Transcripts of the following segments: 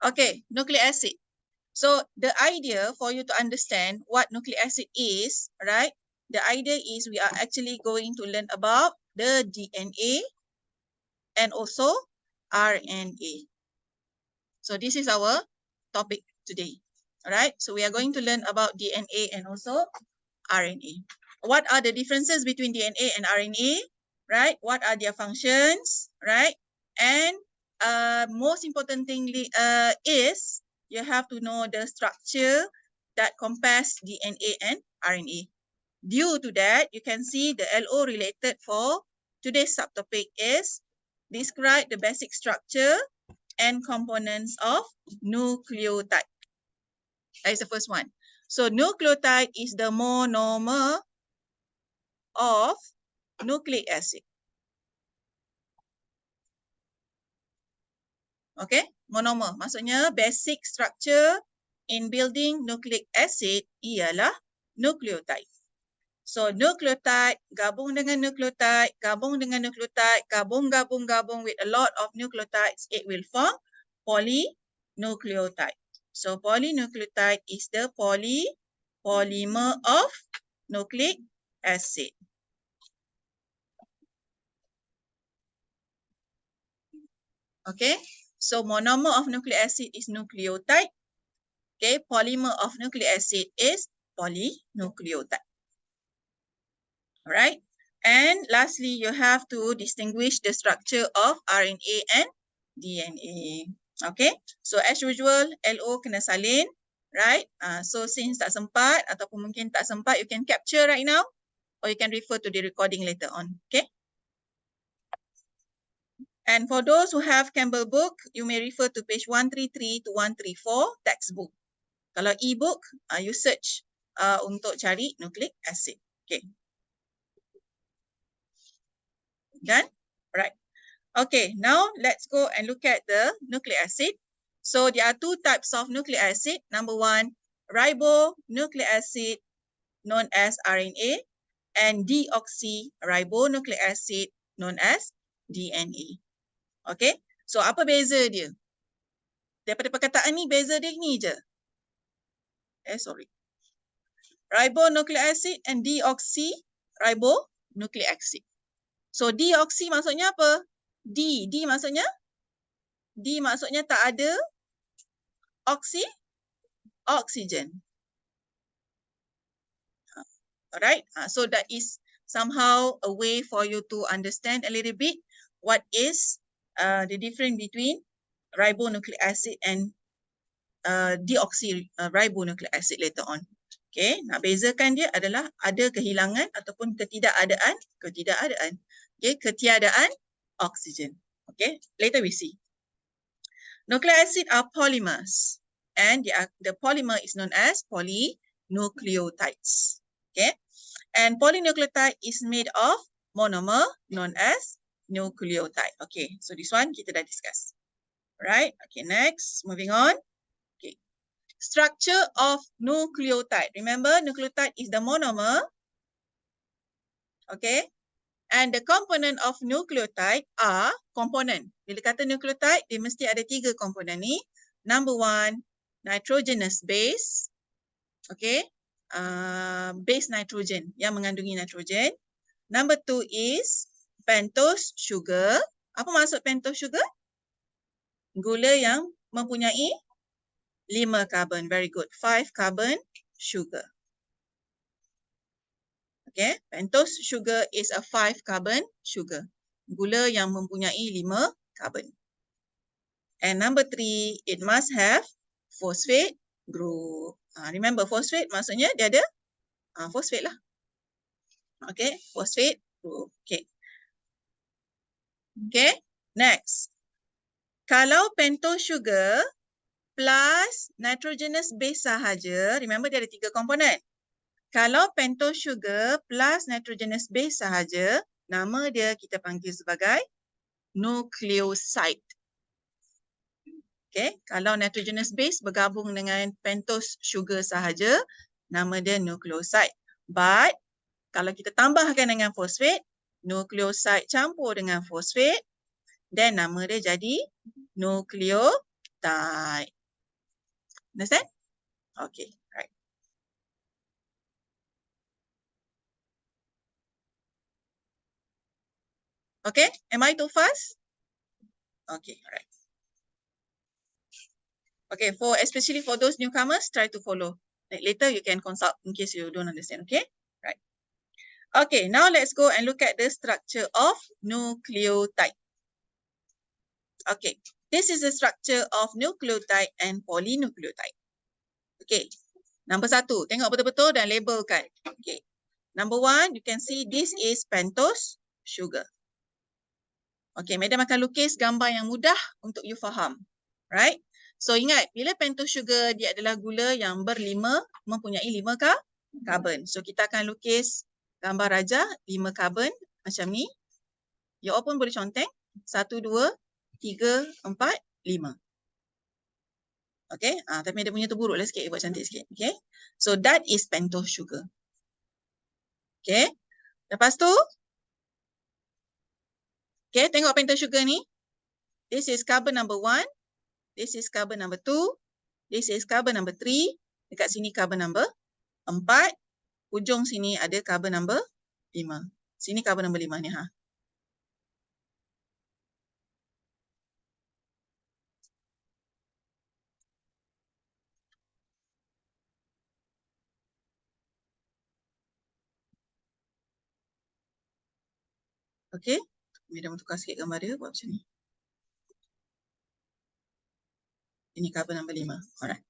Okay, nucleic acid. So the idea for you to understand what nucleic acid is, right? The idea is we are actually going to learn about the DNA and also RNA. So this is our topic today. All right. So we are going to learn about DNA and also RNA. What are the differences between DNA and RNA? Right. What are their functions? Right. And most important thing is you have to know the structure that compares DNA and RNA. Due to that, you can see the LO related for today's subtopic is describe the basic structure and components of nucleotide. That is the first one. So nucleotide is the monomer of nucleic acid. Okay, monomer maksudnya basic structure in building nucleic acid ialah nucleotide. So nucleotide gabung dengan nucleotide, gabung dengan nucleotide, gabung with a lot of nucleotides, it will form polynucleotide. So polynucleotide is the polymer of nucleic acid. Okay, so monomer of nucleic acid is nucleotide. Okay, polymer of nucleic acid is polynucleotide. All right. And lastly, you have to distinguish the structure of RNA and DNA. Okay. So as usual, LO kena salin. Right. So since tak sempat ataupun mungkin tak sempat, you can capture right now or you can refer to the recording later on. Okay. And for those who have Campbell book, you may refer to page 133 to 134 textbook. Kalau e-book, you search untuk cari nucleic acid. Okay. Done? Right. Okay, now let's go and look at the nucleic acid. So there are two types of nucleic acid. Number one, ribonucleic acid known as RNA and deoxyribonucleic acid known as DNA. Okay, so apa beza dia? Daripada perkataan ni, beza dia ni je. Ribonucleic acid and deoxyribonucleic acid. So deoxy maksudnya apa? D maksudnya? D maksudnya tak ada oxygen. Alright, so that is somehow a way for you to understand a little bit what is the difference between ribonucleic acid and deoxyribonucleic acid later on. Okay, nak bezakan dia adalah ada kehilangan ataupun ketiadaan. Okay, ketiadaan oksigen. Okay, later we see. Nucleic acid are polymers and the polymer is known as polynucleotides. Okay, and polynucleotide is made of monomer known as nucleotide. Okay, so this one kita dah discuss. Right, okay, next, moving on. Okay, structure of nucleotide. Remember, nucleotide is the monomer. Okay, and the component of nucleotide are component. Bila kata nucleotide, dia mesti ada 3 komponen ni. Number one, nitrogenous base. Okay, base nitrogen yang mengandungi nitrogen. Number 2 is Pento Sugar. Apa maksud Pento Sugar? Gula yang mempunyai 5 karbon. Very good. 5 carbon sugar. Okay, Pento Sugar is a 5 carbon sugar. Gula yang mempunyai 5 carbon. And number 3, it must have phosphate group. Remember, phosphate maksudnya dia ada phosphate lah. Okay, phosphate group. Okay. Okay, next. Kalau Pento Sugar plus nitrogenous base sahaja, remember dia ada 3 komponen. Kalau Pento Sugar plus nitrogenous base sahaja, nama dia kita panggil sebagai nucleoside. Okay, kalau nitrogenous base bergabung dengan Pento Sugar sahaja, nama dia nucleoside. But kalau kita tambahkan dengan fosfat, nucleoside campur dengan fosfat, then nama dia jadi nucleotide. Understand? Okay, right. Okay, am I too fast? Okay, right. Okay, especially for those newcomers, try to follow. Like later you can consult in case you don't understand, okay? Right. Okay, now let's go and look at the structure of nucleotide. Okay, this is the structure of nucleotide and polynucleotide. Okay, number 1, tengok betul-betul dan labelkan. Okay, number 1, you can see this is pentose sugar. Okay, madam akan lukis gambar yang mudah untuk you faham. Right? So ingat, bila pentose sugar dia adalah gula yang mempunyai 5 karbon. So kita akan lukis gambar raja 5 karbon macam ni. You all pun boleh conteng. 1, 2, 3, 4, 5. Okay, tapi dia punya tu buruk lah sikit, buat cantik sikit. Okay, so that is pentose sugar. Okay, lepas tu, okay, tengok pentose sugar ni. This is carbon number 1. This is carbon number 2. This is carbon number 3. Dekat sini carbon number 4. Ujung sini ada carbon number 5. Sini carbon number 5 ni. Okay, madam tukar sikit gambar dia, buat macam ni. Ini carbon number 5. Alright.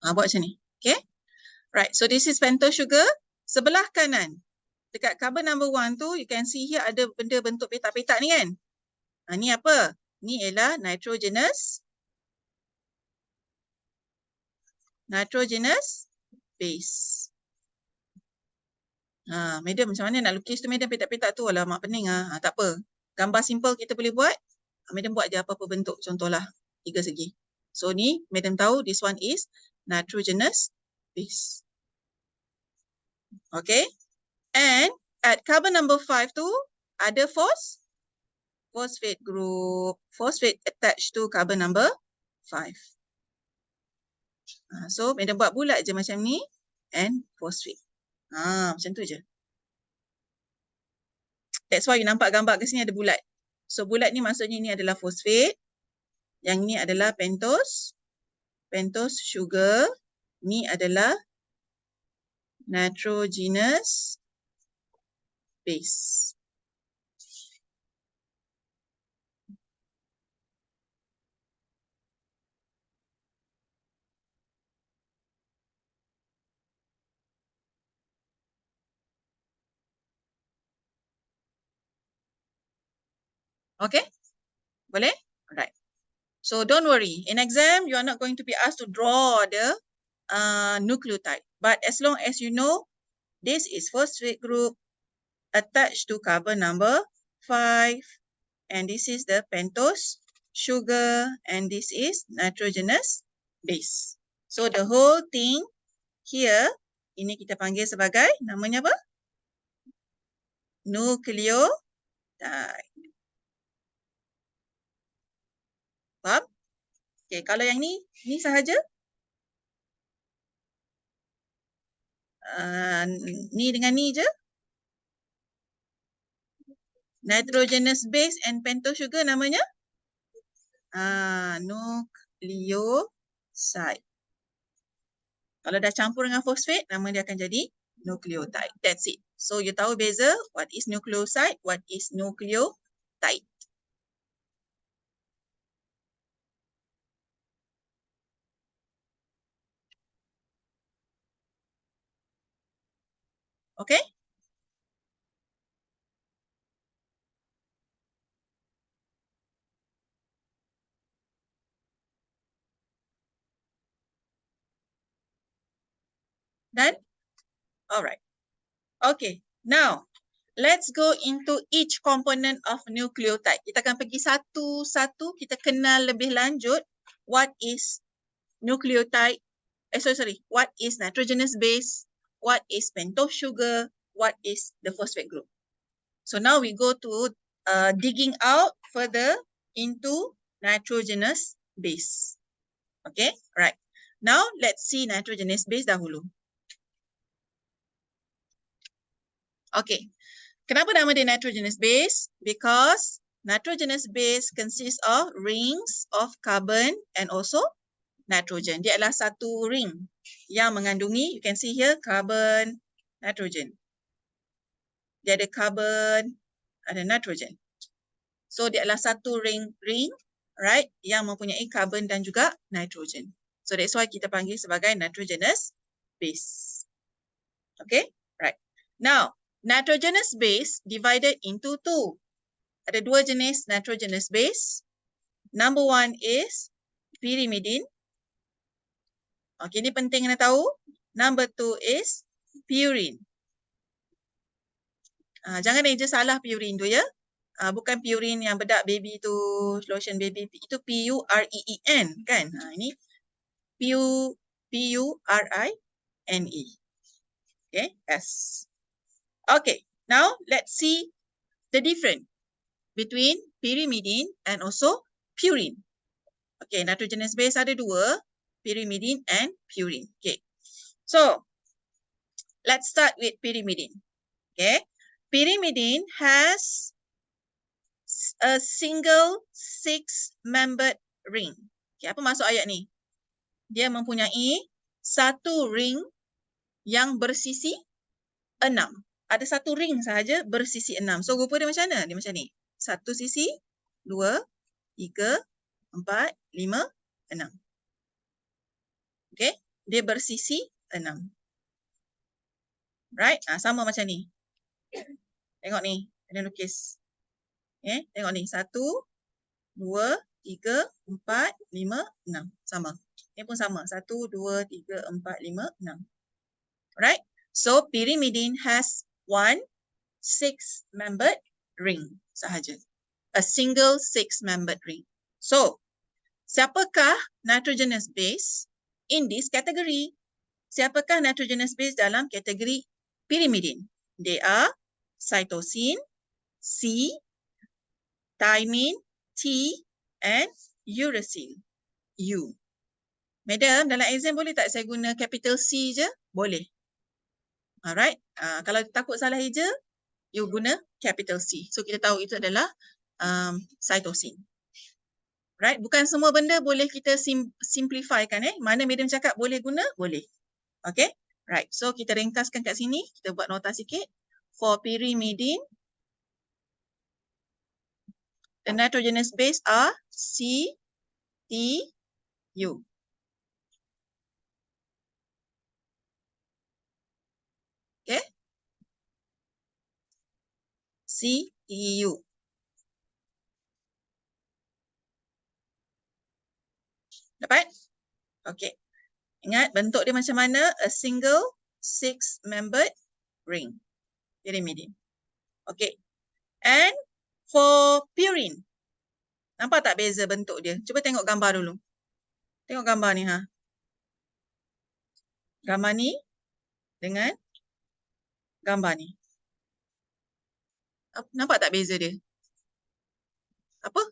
Buat macam ni. Okay. Right, so this is pentose sugar. Sebelah kanan, dekat carbon number 1 tu, you can see here ada benda bentuk petak-petak ni kan. Ni apa? Ni ialah nitrogenous base. Madam, macam mana nak lukis tu madam petak-petak tu? Alamak, pening . Tak apa. Gambar simple kita boleh buat. Madam buat je apa-apa bentuk. Contohlah 3 segi. So ni, madam tahu this one is nitrogenous base. Okay. And at carbon number 5 tu, ada phosphate group. Phosphate attached to carbon number 5. So, madam buat bulat je macam ni. And phosphate. Macam tu je. That's why you nampak gambar ke sini ada bulat. So, bulat ni maksudnya ni adalah phosphate. Yang ni adalah pentose sugar. Ni adalah nitrogenous base. Okay? Boleh? Alright. So, don't worry. In exam, you are not going to be asked to draw the nucleotide. But as long as you know, this is phosphate group attached to carbon number 5. And this is the pentose sugar. And this is nitrogenous base. So, the whole thing here, ini kita panggil sebagai, namanya apa? Nucleotide. Faham? Okay, kalau yang ni sahaja. Ni dengan ni je. Nitrogenous base and pentose sugar namanya? Nucleoside. Kalau dah campur dengan fosfat, nama dia akan jadi nucleotide. That's it. So, you tahu beza what is nucleoside, what is nucleotide. Okay? Done? Alright. Okay. Now, let's go into each component of nucleotide. Kita akan pergi satu-satu. Kita kenal lebih lanjut what is nucleotide. What is nitrogenous base? What is pentose sugar? What is the phosphate group? So now we go to digging out further into nitrogenous base. Okay, right. Now, let's see nitrogenous base dahulu. Okay. Kenapa nama dia nitrogenous base? Because nitrogenous base consists of rings of carbon and also nitrogen. Dia adalah satu ring yang mengandungi, you can see here, carbon, nitrogen. Dia ada carbon, ada nitrogen. So, dia adalah satu ring, right, yang mempunyai carbon dan juga nitrogen. So, that's why kita panggil sebagai nitrogenous base. Okay, right. Now, nitrogenous base divided into two. Ada dua jenis nitrogenous base. Number one is pyrimidine. Okay, ini penting kena tahu. Number two is purine. Jangan eja salah purine tu ya. Bukan purine yang bedak baby tu, lotion baby. Itu P-U-R-E-E-N kan. Ini P-U-R-I-N-E. Okay, S. Okay, now let's see the difference between pyrimidine and also purine. Okay, nitrogenous base ada dua, pyrimidine and purine. Okay, so let's start with pyrimidine. Okay, pyrimidine has a single six-membered ring. Okay, apa maksud ayat ni? Dia mempunyai satu ring yang bersisi 6. Ada satu ring sahaja bersisi 6. So, rupa dia macam mana? Dia macam ni. Satu sisi, 2, 3, 4, 5, 6. Okay. Dia bersisi 6. Right. Sama macam ni. Tengok ni. Kena lukis. Okay. Tengok ni. 1, 2, 3, 4, 5, 6. Sama. Ini pun sama. 1, 2, 3, 4, 5, 6. Right. So, pyrimidine has one six-membered ring sahaja. A single six-membered ring. So, siapakah nitrogenous base in this category? Siapakah nitrogenous base dalam kategori pyrimidine? They are cytosine, C, thymine, T, and uracil, U. Madam, dalam exam boleh tak saya guna capital C je? Boleh. Alright. Kalau takut salah eja, you guna capital C. So, kita tahu itu adalah cytosine. Right? Bukan semua benda boleh kita simplifykan. Mana madam cakap boleh guna? Boleh. Okay? Right. So, kita ringkaskan kat sini. Kita buat nota sikit. For pyrimidine, the nitrogenous base are C, T, U. Okay? C, T, U. Dapat? Okay. Ingat bentuk dia macam mana? A single six-membered ring. Pyrimidine. Okay. And for purine. Nampak tak beza bentuk dia? Cuba tengok gambar dulu. Tengok gambar ni. Gambar ni dengan gambar ni. Nampak tak beza dia? Apa?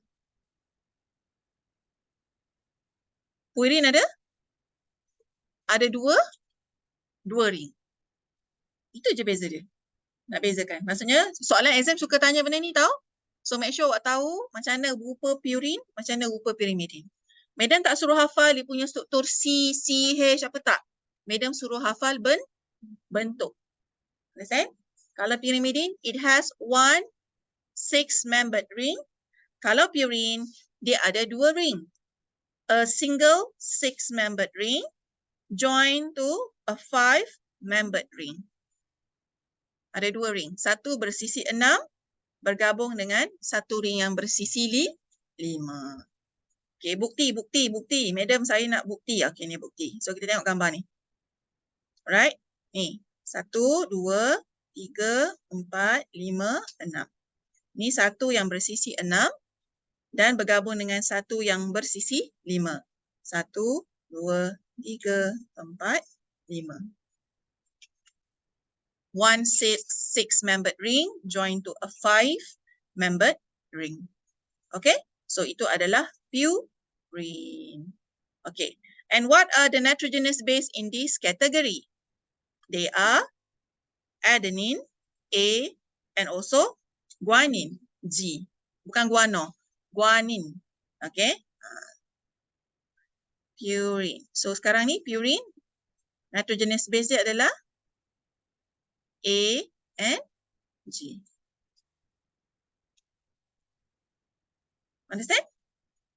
Purine ada? Ada dua ring. Itu je beza dia. Nak bezakan. Maksudnya soalan exam suka tanya benda ni tau. So make sure awak tahu macam mana rupa purine, macam mana rupa pyrimidine. Madam tak suruh hafal dia punya struktur C, CH apa tak. Madam suruh hafal bentuk. Understand? Kalau pyrimidine, it has one six-membered ring. Kalau purine, dia ada dua ring. A single six-membered ring joined to a five-membered ring. Ada dua ring. Satu bersisi 6 bergabung dengan satu ring yang bersisi 5. Okey, bukti. Madam, saya nak bukti. Okey, ni bukti. So, kita tengok gambar ni. Alright. Ni. 1, 2, 3, 4, 5, 6. Ni satu yang bersisi 6 dan bergabung dengan satu yang bersisi 5. 1, 2, 3, 4, 5. One six-membered ring joined to a five-membered ring. Okay, so itu adalah purine. Okay, And what are the nitrogenous base in this category? They are adenine, A, and also guanine, G. Bukan guano, guanine. Okay. Purine. So sekarang ni purine, nitrogenous base dia adalah A and G. Understand?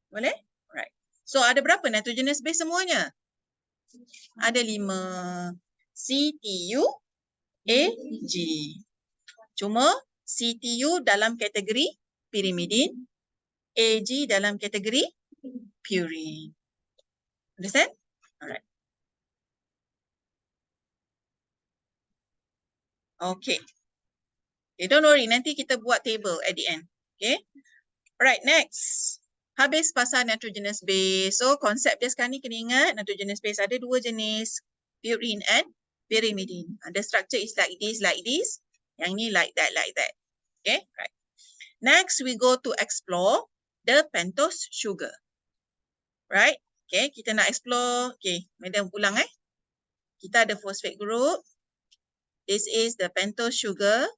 Boleh? Alright. So ada berapa nitrogenous base semuanya? Ada 5. CTU, AG. Cuma CTU dalam kategori pyrimidine, AG dalam kategori purine. Understand? Alright. Okay. Okay, don't worry. Nanti kita buat table at the end. Okay. Alright, next. Habis pasal nitrogenous base. So, konsep dia sekarang ni kena ingat, nitrogenous base ada 2 jenis. Purine and pyrimidine. The structure is like this. Yang ni like that. Okay, right. Next, we go to explore the Pento Sugar. Right? Okay, kita nak explore. Okay, madam ulang Kita ada phosphate group. This is the Pento Sugar.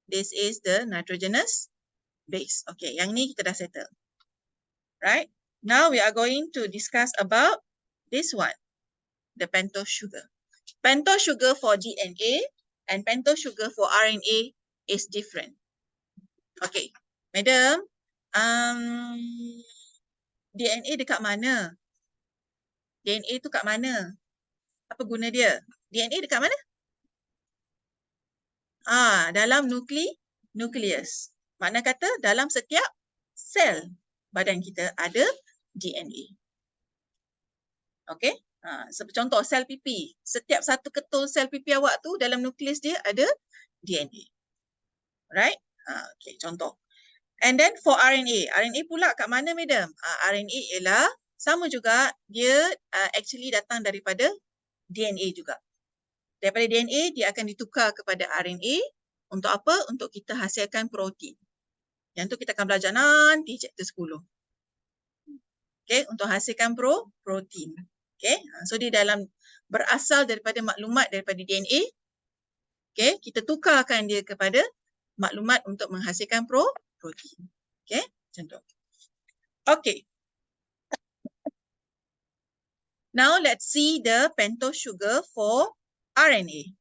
This is the nitrogenous base. Okay, yang ni kita dah settle. Right? Now we are going to discuss about this one, the Pento Sugar. Pento Sugar for DNA and Pento Sugar for RNA is different. Okay, madam, DNA dekat mana? DNA tu kat mana? Apa guna dia? DNA dekat mana? Dalam nukleus. Makna kata dalam setiap sel badan kita ada DNA. Okay. Seperti contoh sel pipi. Setiap satu ketul sel pipi awak tu dalam nukleus dia ada DNA. Right? Okay, contoh. And then for RNA. RNA pula kat mana, madam? RNA ialah sama juga. Dia actually datang daripada DNA juga. Daripada DNA, dia akan ditukar kepada RNA. Untuk apa? Untuk kita hasilkan protein. Yang tu kita akan belajar nanti chapter 10. Okay, untuk hasilkan protein. Okay, so dia dalam berasal daripada maklumat daripada DNA. Okay, kita tukarkan dia kepada maklumat untuk menghasilkan protein. Okay, macam tu. Okay. Now let's see the Pento Sugar for RNA.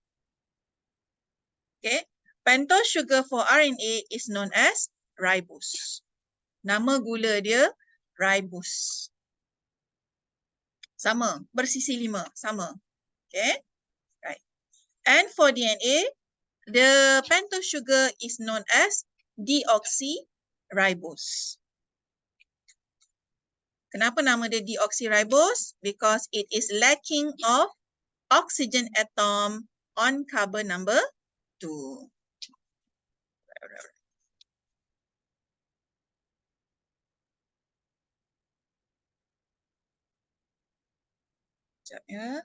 Okay, Pento Sugar for RNA is known as ribose. Nama gula dia ribose. Sama, bersisi 5, sama. Okay, right. And for DNA, the Pento Sugar is known as deoxyribose. Kenapa nama dia deoxyribose? Because it is lacking of oxygen atom on carbon number 2. Sekejap ya.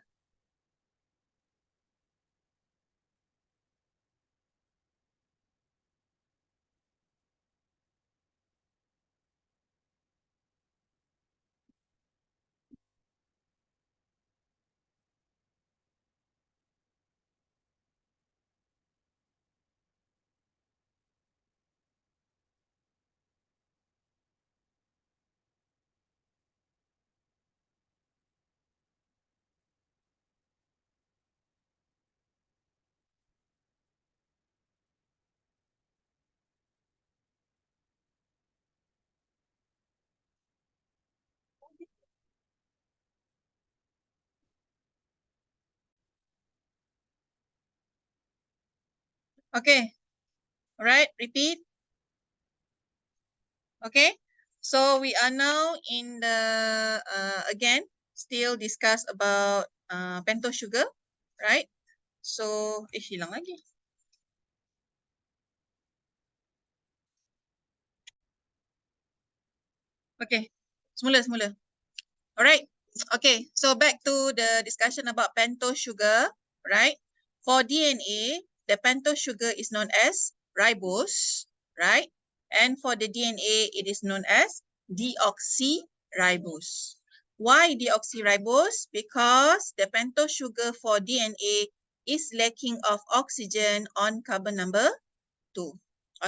Okay. Alright, repeat. Okay. So we are now in the again still discuss about Pento Sugar, right? So hilang lagi. Okay, semula. Alright. Okay, so back to the discussion about Pento Sugar, right? For DNA, the Pento Sugar is known as ribose, right? And for the DNA, it is known as deoxyribose. Why deoxyribose? Because the Pento sugar for DNA is lacking of oxygen on carbon number 2.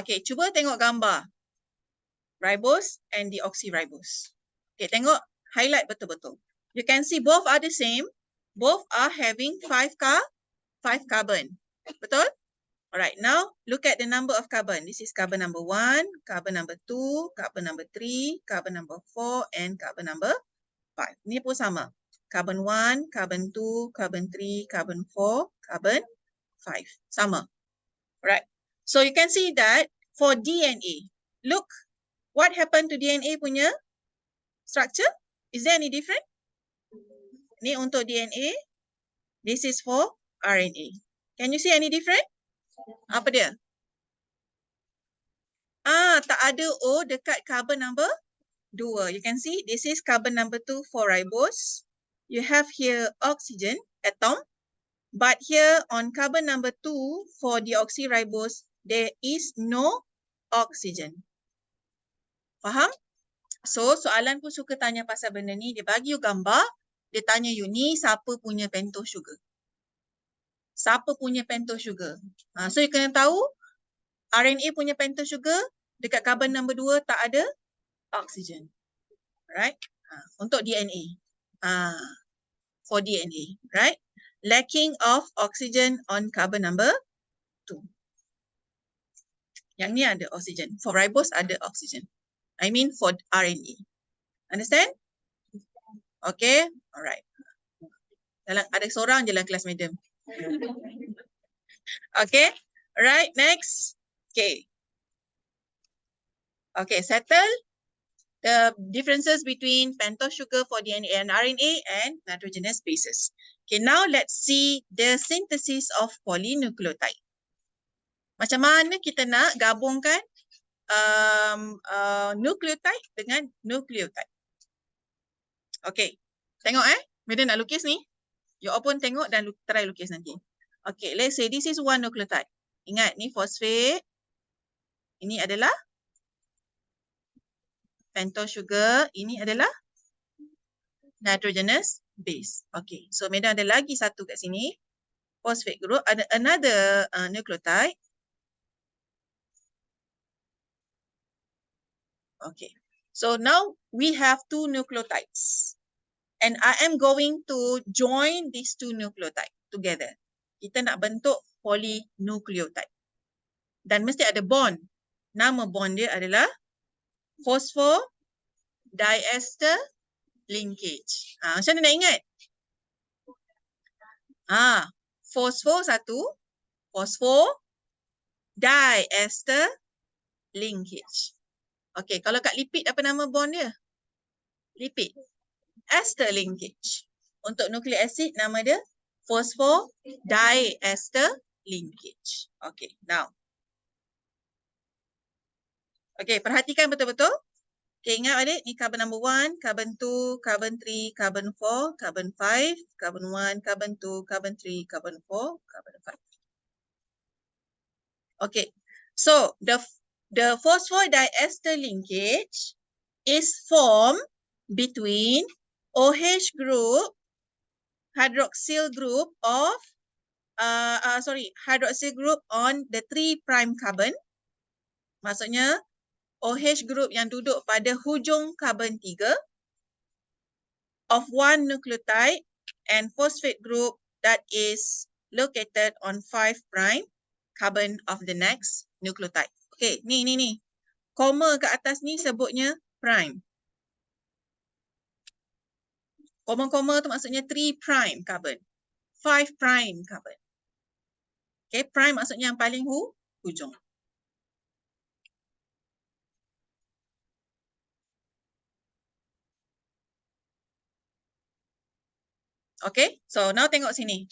Okay, cuba tengok gambar. Ribose and deoxyribose. Okay, tengok highlight betul-betul. You can see both are the same. Both are having 5 carbon. Betul? Alright, now look at the number of carbon. This is carbon number 1, carbon number 2, carbon number 3, carbon number 4, and carbon number 5. Ini pun sama. Carbon 1, carbon 2, carbon 3, carbon 4, carbon 5. Sama. Alright. So you can see that for DNA, look what happened to DNA punya structure. Is there any different? Ni untuk DNA. This is for RNA. Can you see any different? Apa dia? Tak ada O dekat carbon number 2. You can see this is carbon number 2 for ribose. You have here oxygen atom. But here on carbon number 2 for deoxyribose, there is no oxygen. Faham? So, soalan pun suka tanya pasal benda ni. Dia bagi you gambar. Dia tanya you ni siapa punya Pento sugar. Siapa punya Pento sugar. So, you kena tahu RNA punya Pento sugar dekat carbon number 2 tak ada oxygen. Right? Untuk DNA. For DNA. Right? Lacking of oxygen on carbon number 2. Yang ni ada oxygen. For ribose ada oxygen. I mean for RNA. Understand? Okay. Alright. Ada seorang je dalam kelas madam. Okay. Alright. Next. Okay. Okay. Settle the differences between Pento sugar for DNA and RNA and nitrogenous bases. Okay. Now let's see the synthesis of polynucleotide. Macam mana kita nak gabungkan nucleotide dengan nucleotide. Okay. Tengok Mida nak lukis ni. You all pun tengok dan try lukis nanti. Okay. Let's say this is one nucleotide. Ingat ni phosphate. Ini adalah Pento sugar. Ini adalah nitrogenous base. Okay. So Mida ada lagi satu kat sini. Phosphate group. Ada another nucleotide. Okay. So now we have two nucleotides. And I am going to join these two nucleotides together. Kita nak bentuk polynucleotide. Dan mesti ada bond. Nama bond dia adalah phosphodiester linkage. Macam mana nak ingat? Phosphor satu. Phosphodiester linkage. Okay, kalau kat lipid apa nama bond dia? Lipid. Ester linkage. Untuk nucleic acid nama dia phosphodiester linkage. Okay, now. Okay, perhatikan betul-betul. Okay, ingat adik, ni carbon number 1, carbon 2, carbon 3, carbon 4, carbon 5, carbon 1, carbon 2, carbon 3, carbon 4, carbon 5. Okay, so the phosphodiester linkage is formed between OH group, hydroxyl group of, hydroxyl group on the 3' carbon. Maksudnya, OH group yang duduk pada hujung carbon 3 of one nucleotide and phosphate group that is located on 5' carbon of the next nucleotide. Okay, ni. Koma kat atas ni sebutnya prime. Koma-koma tu maksudnya 3' carbon. 5' carbon. Okay, prime maksudnya yang paling hujung. Okay, so now tengok sini.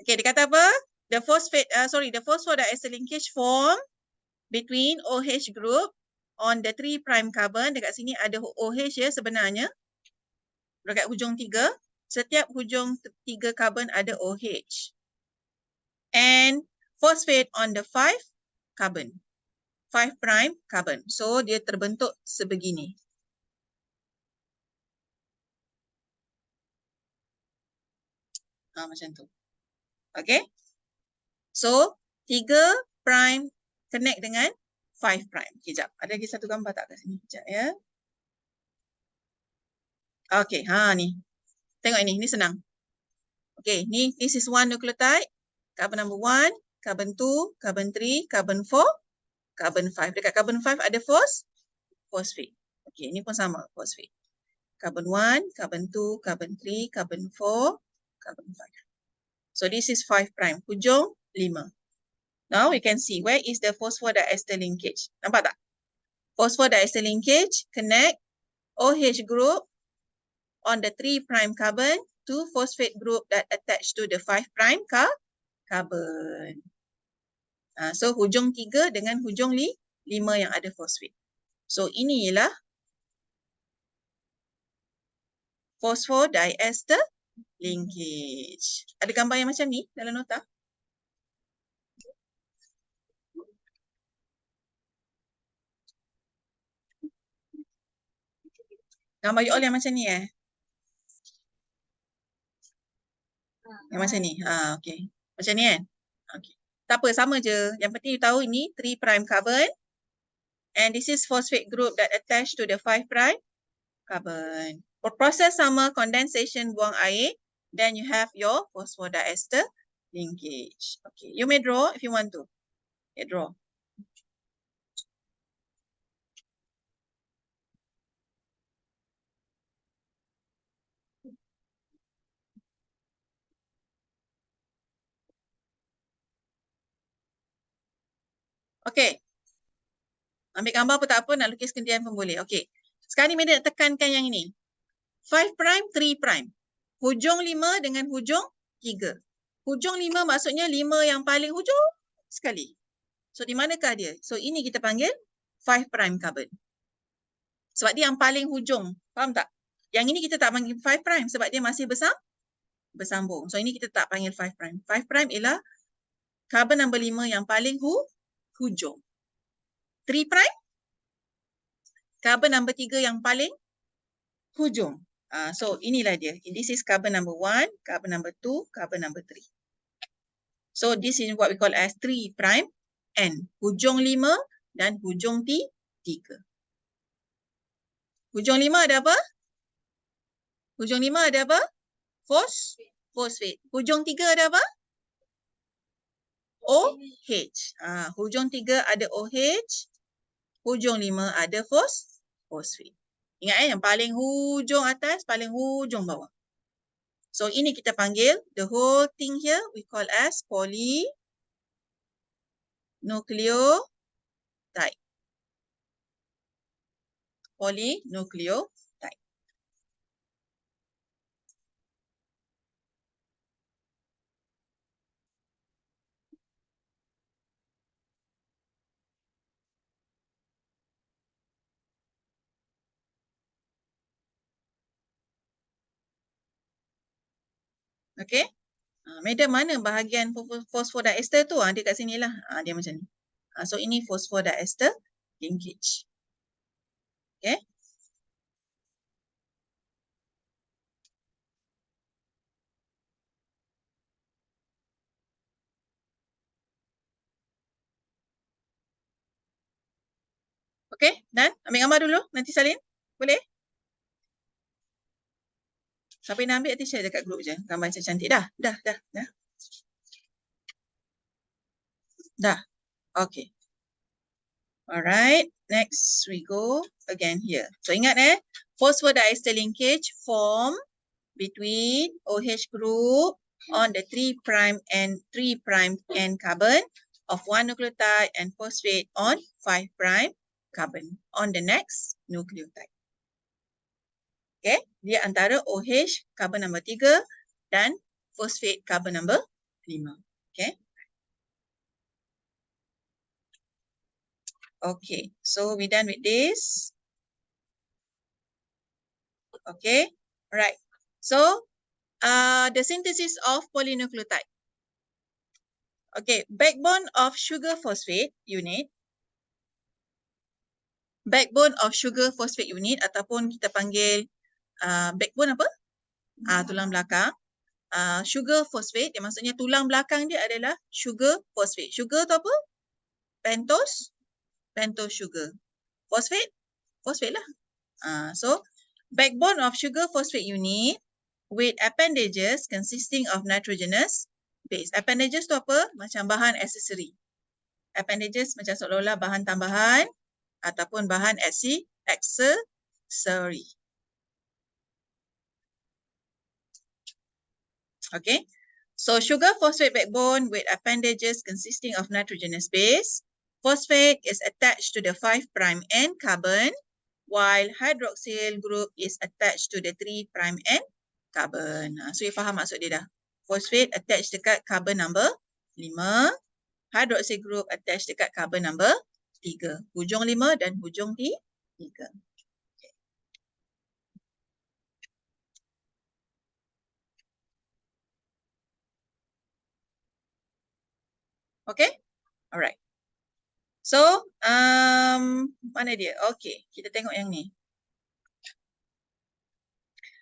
Okay, dia kata apa? The phosphodiester linkage form between OH group on the 3' carbon. Dekat sini ada OH ya sebenarnya. Dekat hujung 3. Setiap hujung 3 carbon ada OH. And phosphate on the 5' carbon. 5' carbon. So, dia terbentuk sebegini. Macam tu. Okay. So, 3' connect dengan 5'. Okay, sekejap. Ada lagi satu gambar tak kat sini? Sekejap ya. Okay, ni. Tengok ini senang. Okay, ni this is one nucleotide. Carbon number 1, carbon 2, carbon 3, carbon 4, carbon 5. Dekat carbon 5 ada phosphate. Okay, ni pun sama, phosphate. Carbon 1, carbon 2, carbon 3, carbon 4, carbon 5. So this is 5', hujung 5. Now we can see where is the phosphodiester linkage. Nampak tak? Phosphodiester linkage connect OH group on the 3' carbon to phosphate group that attach to the 5' carbon. So hujung 3 dengan hujung 5 yang ada phosphate. So ini ialah phosphodiester linkage. Ada gambar yang macam ni dalam nota? Gambar you all yang macam ni Yang macam ni. Okay. Macam ni kan? Okay. Tak apa, sama je. Yang penting you tahu ini 3' carbon. And this is phosphate group that attached to the 5' carbon. For process sama, condensation, buang air. Then you have your phosphodiester linkage. Okay. You may draw if you want to. Okay, draw. Okay. Ambil gambar pun tak apa, nak lukis kendian pun boleh. Okay. Sekarang ni Meda nak tekankan yang ini. 5', 3'. Hujung 5 dengan hujung 3. Hujung 5 maksudnya 5 yang paling hujung sekali. So, di manakah dia? So, ini kita panggil 5' carbon. Sebab dia yang paling hujung. Faham tak? Yang ini kita tak panggil 5' sebab dia masih bersambung. So, ini kita tak panggil 5'. 5' ialah carbon number 5 yang paling hujung. 3', carbon number 3 yang paling hujung. So, inilah dia. This is carbon number 1, carbon number 2, carbon number 3. So, this is what we call as 3' N. Hujung 5 dan hujung 3. Hujung 5 ada apa? Hujung 5 ada apa? Phosphate. Hujung 3 ada apa? OH. Hujung 3 ada OH. Hujung 5 ada phosphate. Ingat yang paling hujung atas, paling hujung bawah. So, ini kita panggil, the whole thing here, we call as polynucleotide. Polynucleotide. Okay. Madam, mana bahagian phosphodiester tu? Dia kat sini lah. Dia macam ni. So, ini phosphodiester linkage. Okay. Okay, dan ambil gambar dulu. Nanti salin. Boleh? Siapa yang nak ambil, nanti share dekat grup je. Gambar macam cantik. Dah. Dah. Okay. Alright. Next, we go again here. So, ingat phosphodiester linkage form between OH group on the 3' and 3' N carbon of one nucleotide and phosphate on 5' carbon on the next nucleotide. Okay, dia antara OH carbon number 3 dan phosphate carbon number 5. Okay. Okay, so we done with this. Okay, right. So, the synthesis of polynucleotide. Okay, backbone of sugar phosphate unit. Backbone of sugar phosphate unit ataupun kita panggil backbone apa? Tulang belakang. sugar phosphate. Yang maksudnya tulang belakang dia adalah sugar phosphate. Sugar tu apa? Pento sugar. Phosphate? Phosphate lah. So, backbone of sugar phosphate unit with appendages consisting of nitrogenous base. Appendages tu apa? Macam bahan aksesori. Appendages macam seolah-olah bahan tambahan ataupun bahan aksesori. Okay. So, sugar phosphate backbone with appendages consisting of nitrogenous base. Phosphate is attached to the 5' end carbon, while hydroxyl group is attached to the 3' end carbon. So, you faham maksud dia dah. Phosphate attached dekat carbon number 5. Hydroxyl group attached dekat carbon number 3. Hujung 5 dan hujung 3. Okay? Alright. So, mana dia? Okay, kita tengok yang ni.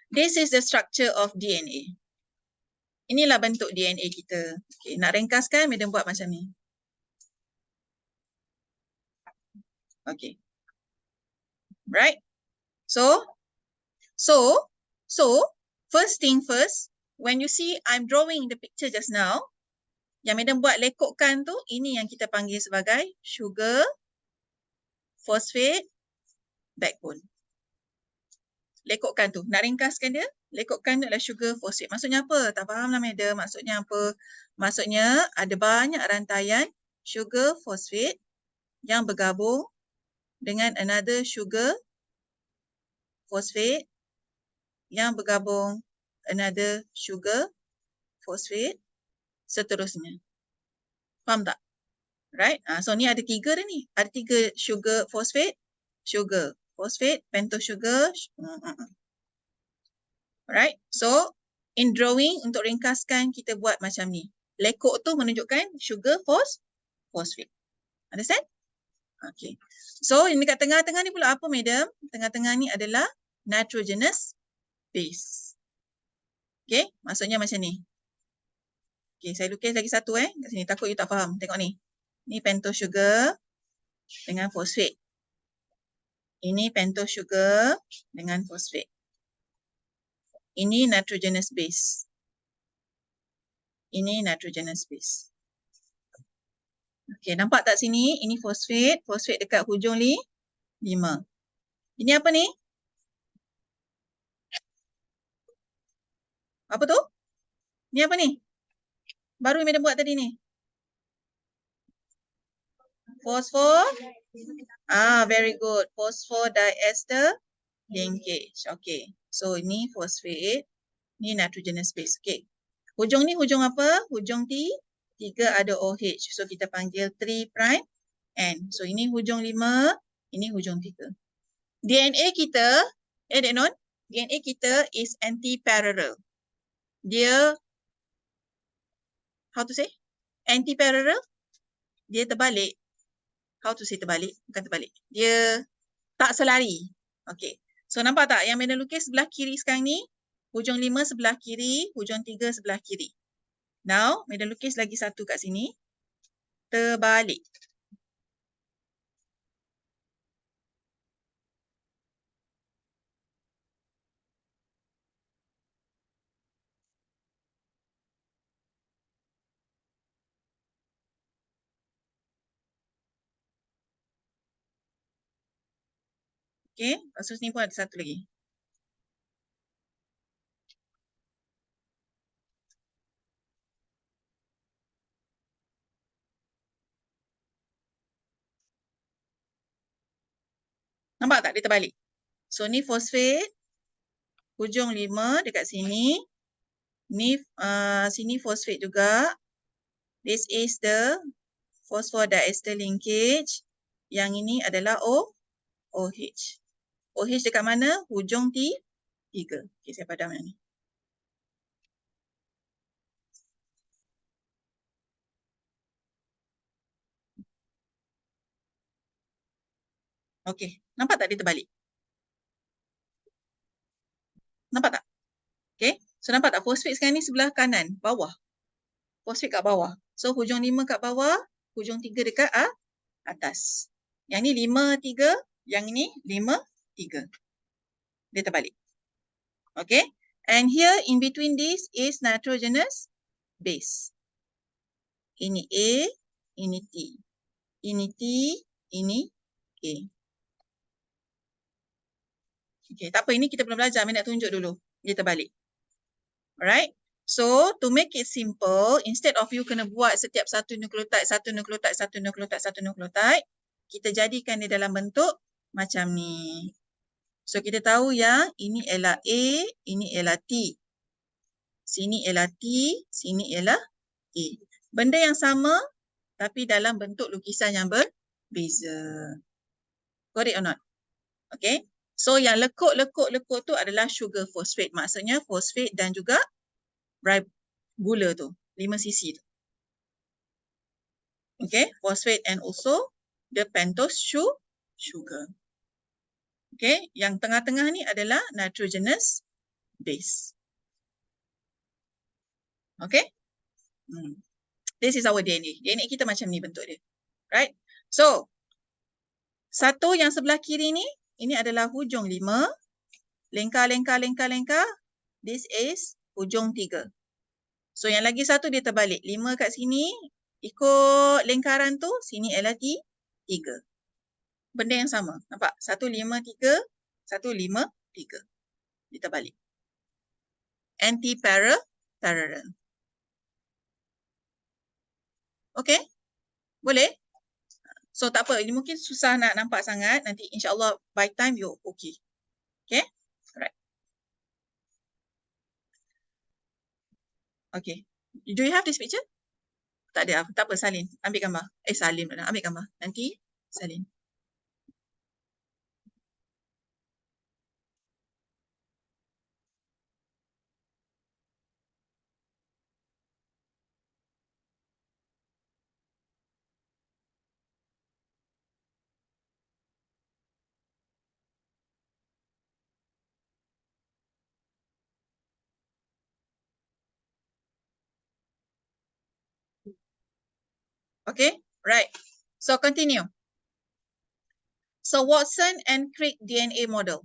This is the structure of DNA. Inilah bentuk DNA kita. Okay, nak ringkaskan, madam buat macam ni. Okay. Right? So, first thing first, when you see I'm drawing the picture just now, yang madam buat lekukkan tu, ini yang kita panggil sebagai sugar phosphate backbone. Lekukkan tu. Nak ringkaskan dia, lekukkan tu adalah sugar phosphate. Maksudnya apa? Tak faham lah madam. Maksudnya apa? Maksudnya ada banyak rantaian sugar phosphate yang bergabung dengan another sugar phosphate yang bergabung another sugar phosphate seterusnya. Faham tak? Right? So ni ada 3 dah ni. Ada 3 sugar phosphate, Pento Sugar. Right? So in drawing untuk ringkaskan kita buat macam ni. Lekuk tu menunjukkan sugar phosphate. Understand? Okay. So yang dekat tengah-tengah ni pula apa madam? Tengah-tengah ni adalah nitrogenous base. Okay, maksudnya macam ni. Okay, saya lukis lagi satu kat sini. Takut you tak faham. Tengok ni. Ni Pento Sugar dengan phosphate. Ini Pento Sugar dengan phosphate. Ini Nitrogenous Base. Ini Nitrogenous Base. Okay, nampak tak sini? Ini phosphate. Phosphate dekat hujung 5. Ini apa ni? Apa tu? Ni apa ni? Baru yang buat tadi ni. Phosphor. Very good. Phosphodiester linkage. Okay. So ini phosphate. Ni nitrogenous base. Okay. Hujung ni hujung apa? Hujung T. 3 ada OH. So kita panggil 3' N. So ini hujung 5. Ini hujung 3. DNA kita, Dek Non, DNA kita is anti-parallel. Dia, how to say? Anti-parallel. Dia terbalik. How to say terbalik? Bukan terbalik. Dia tak selari. Okay. So nampak tak yang Madam lukis sebelah kiri sekarang ni? Hujung 5 sebelah kiri, hujung 3 sebelah kiri. Now, Madam lukis lagi satu kat sini. Terbalik. Okay, lepas tu sini pun ada satu lagi. Nampak tak dia terbalik? So ni fosfat, hujung 5 dekat sini. Ni sini fosfat juga. This is the phosphodiester linkage. Yang ini adalah OH. OH dekat mana? Hujung T3. Okay, saya padam yang ni. Okay, nampak tak dia terbalik? Nampak tak? Okay, so So nampak tak fosfat sekarang ni sebelah kanan, bawah. Fosfat kat bawah. So hujung 5 kat bawah, hujung 3 dekat atas. Yang ni 5, 3, yang ni 5, 3. Dia terbalik. Okay. And here in between this is nitrogenous base. Ini A, ini T. Ini T, ini A. Okay, tak apa. Ini kita belum belajar. Saya nak tunjuk dulu. Dia terbalik. Alright. So, to make it simple, instead of you kena buat setiap satu nukleotide, satu nukleotide, satu nukleotide, satu nukleotide, kita jadikan dia dalam bentuk macam ni. So, kita tahu yang ini ialah A, ini ialah T. Sini ialah T, sini ialah A. Benda yang sama, tapi dalam bentuk lukisan yang berbeza. Got it or not? Okay. So, yang lekuk-lekuk-lekuk tu adalah sugar phosphate. Maksudnya fosfat dan juga gula tu. 5 cc tu. Okay. Phosphate and also the Pento Sugar. Okay. Yang tengah-tengah ni adalah nitrogenous base. Okay. This is our DNA. DNA kita macam ni bentuk dia. Right. So, satu yang sebelah kiri ni, ini adalah hujung 5. Lengkar. This is hujung 3. So, yang lagi satu dia terbalik. 5 kat sini, ikut lingkaran tu, sini ialah 3. Benda yang sama. Nampak? 1, 5, 3. 1, 5, 3. Dia terbalik. Anti-parallel. Okay? Boleh? So, tak apa. Ini mungkin susah nak nampak sangat. Nanti insyaAllah by time you okay. Okay? Alright. Okay. Do you have this picture? Tak ada. Tak apa. Salin. Ambil gambar. Salin. Ambil gambar. Nanti salin. Okay? Right. So, continue. So, Watson and Crick DNA model.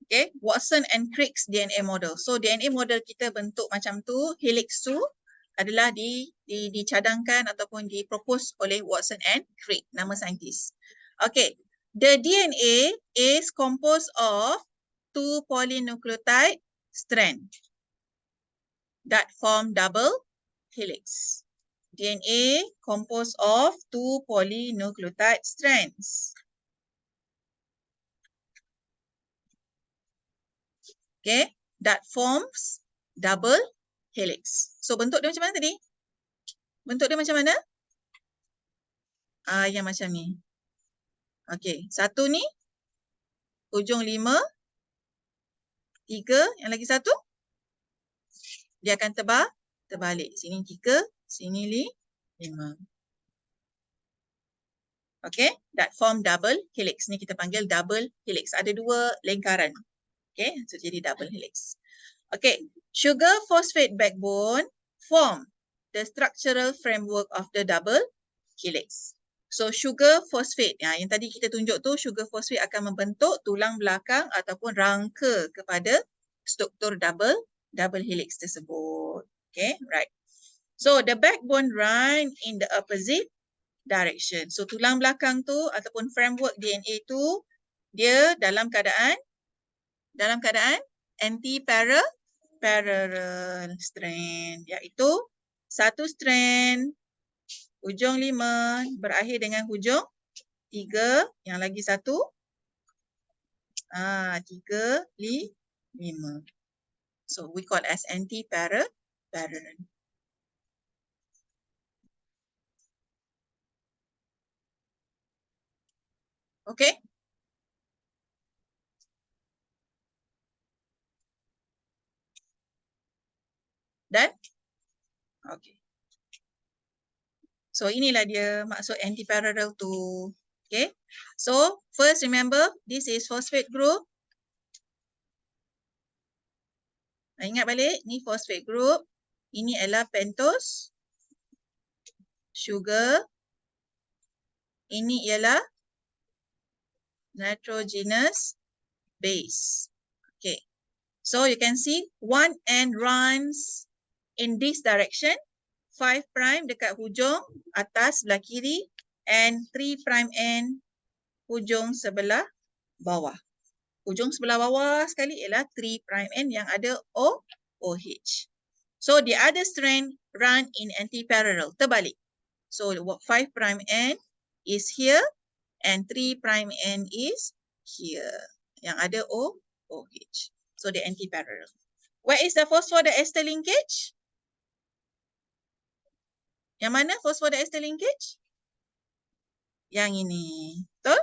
Okay? Watson and Crick's DNA model. So, DNA model kita bentuk macam tu. Helix tu adalah dicadangkan ataupun dipropose oleh Watson and Crick. Nama saintis. Okay. The DNA is composed of 2 polynucleotide strands that form double helix. DNA composed of 2 polynucleotide strands. Okay, that forms double helix. So, bentuk dia macam mana tadi? Bentuk dia macam mana? Yang macam ni. Okay, satu ni, hujung 5, 3, yang lagi satu, dia akan terbalik. Sini 3, sini 5. Okay, that form double helix. Ni kita panggil double helix. Ada 2 lingkaran. Okay, so jadi double helix. Okay, sugar phosphate backbone form the structural framework of the double helix. So, sugar phosphate, yang tadi kita tunjuk tu, sugar phosphate akan membentuk tulang belakang ataupun rangka kepada struktur double helix tersebut. Okay, right. So, the backbone run in the opposite direction. So, tulang belakang tu ataupun framework DNA tu, dia dalam keadaan anti-parallel strand, iaitu satu strand hujung 5 berakhir dengan hujung 3, yang lagi satu 3, 5. So we call as anti-parallel. Okay? Dan? Okay. So, inilah dia maksud anti-parallel tu. Okay. So, first remember, this is phosphate group. Ingat balik, ni phosphate group. Ini adalah pentose sugar. Ini ialah nitrogenous base. Okay. So you can see one end runs in this direction. 5' dekat hujung atas sebelah kiri and 3' end hujung sebelah bawah. Hujung sebelah bawah sekali ialah 3' end yang ada OH. So the other strand run in anti-parallel. Terbalik. So 5' end is here and 3' end is here. Yang ada OH. So the anti-parallel. Where is the phosphodiester linkage? Yang mana phosphodiester linkage? Yang ini. Betul?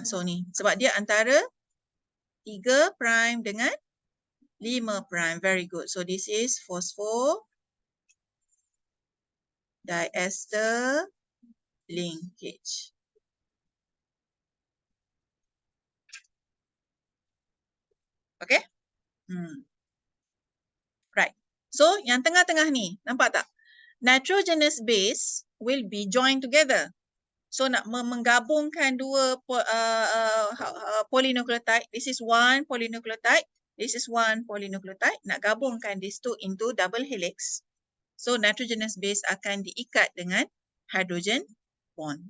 So ni. Sebab dia antara 3' dengan 5'. Very good. So this is phosphodiester linkage. Okay? Right. So yang tengah-tengah ni. Nampak tak? Nitrogenous base will be joined together. So nak menggabungkan dua polynucleotide. This is one polynucleotide. This is one polynucleotide. Nak gabungkan these two into double helix. So nitrogenous base akan diikat dengan hydrogen bond.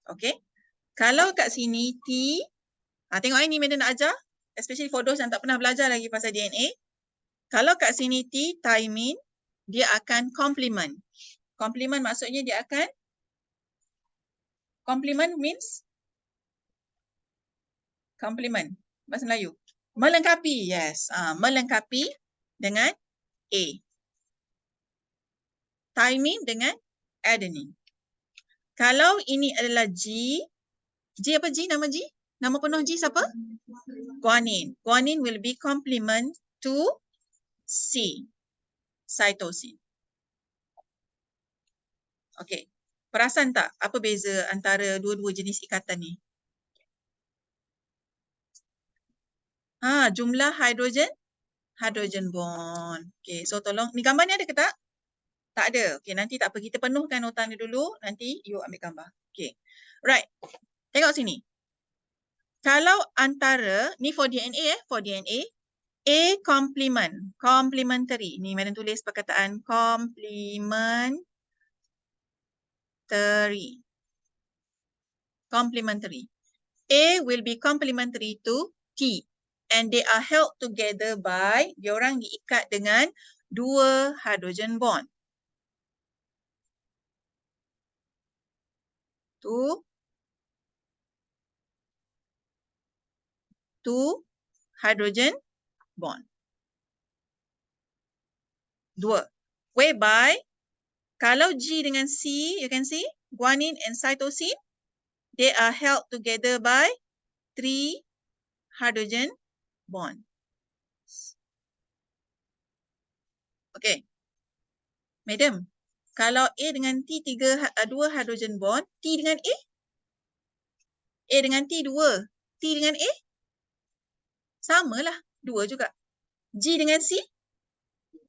Okay. Kalau kat sini T. Tengok ini Madam nak ajar. Especially for those yang tak pernah belajar lagi pasal DNA. Kalau kat sini T, thymine, dia akan complement. Complement maksudnya dia akan complement means complement. Bahasa Melayu. Melengkapi. Yes. Melengkapi dengan A. Thymine dengan adenine. Kalau ini adalah G. G apa G? Nama G? Nama penuh G siapa? Guanine. Guanine will be complement to C. Cytosine. Okay. Perasan tak apa beza antara dua-dua jenis ikatan ni? Jumlah hydrogen bond. Okay, so tolong. Ni gambar ni ada ke tak? Tak ada. Okay, nanti tak apa. Kita penuhkan notan ni dulu. Nanti you ambil gambar. Okay. Right. Tengok sini. Kalau antara, ni for DNA for DNA. A complement. Complementary. Ni Madam tulis perkataan complementary. Complementary. A will be complementary to T. And they are held together by, diorang diikat dengan dua hydrogen bond. Two hydrogen bond. Dua. Whereby, kalau G dengan C, you can see, guanine and cytosine, they are held together by 3 hydrogen bond. Okay. Madam, kalau A dengan T 2 hydrogen bond, T dengan A? A dengan T 2. T dengan A? Samalah, 2 juga. G dengan C?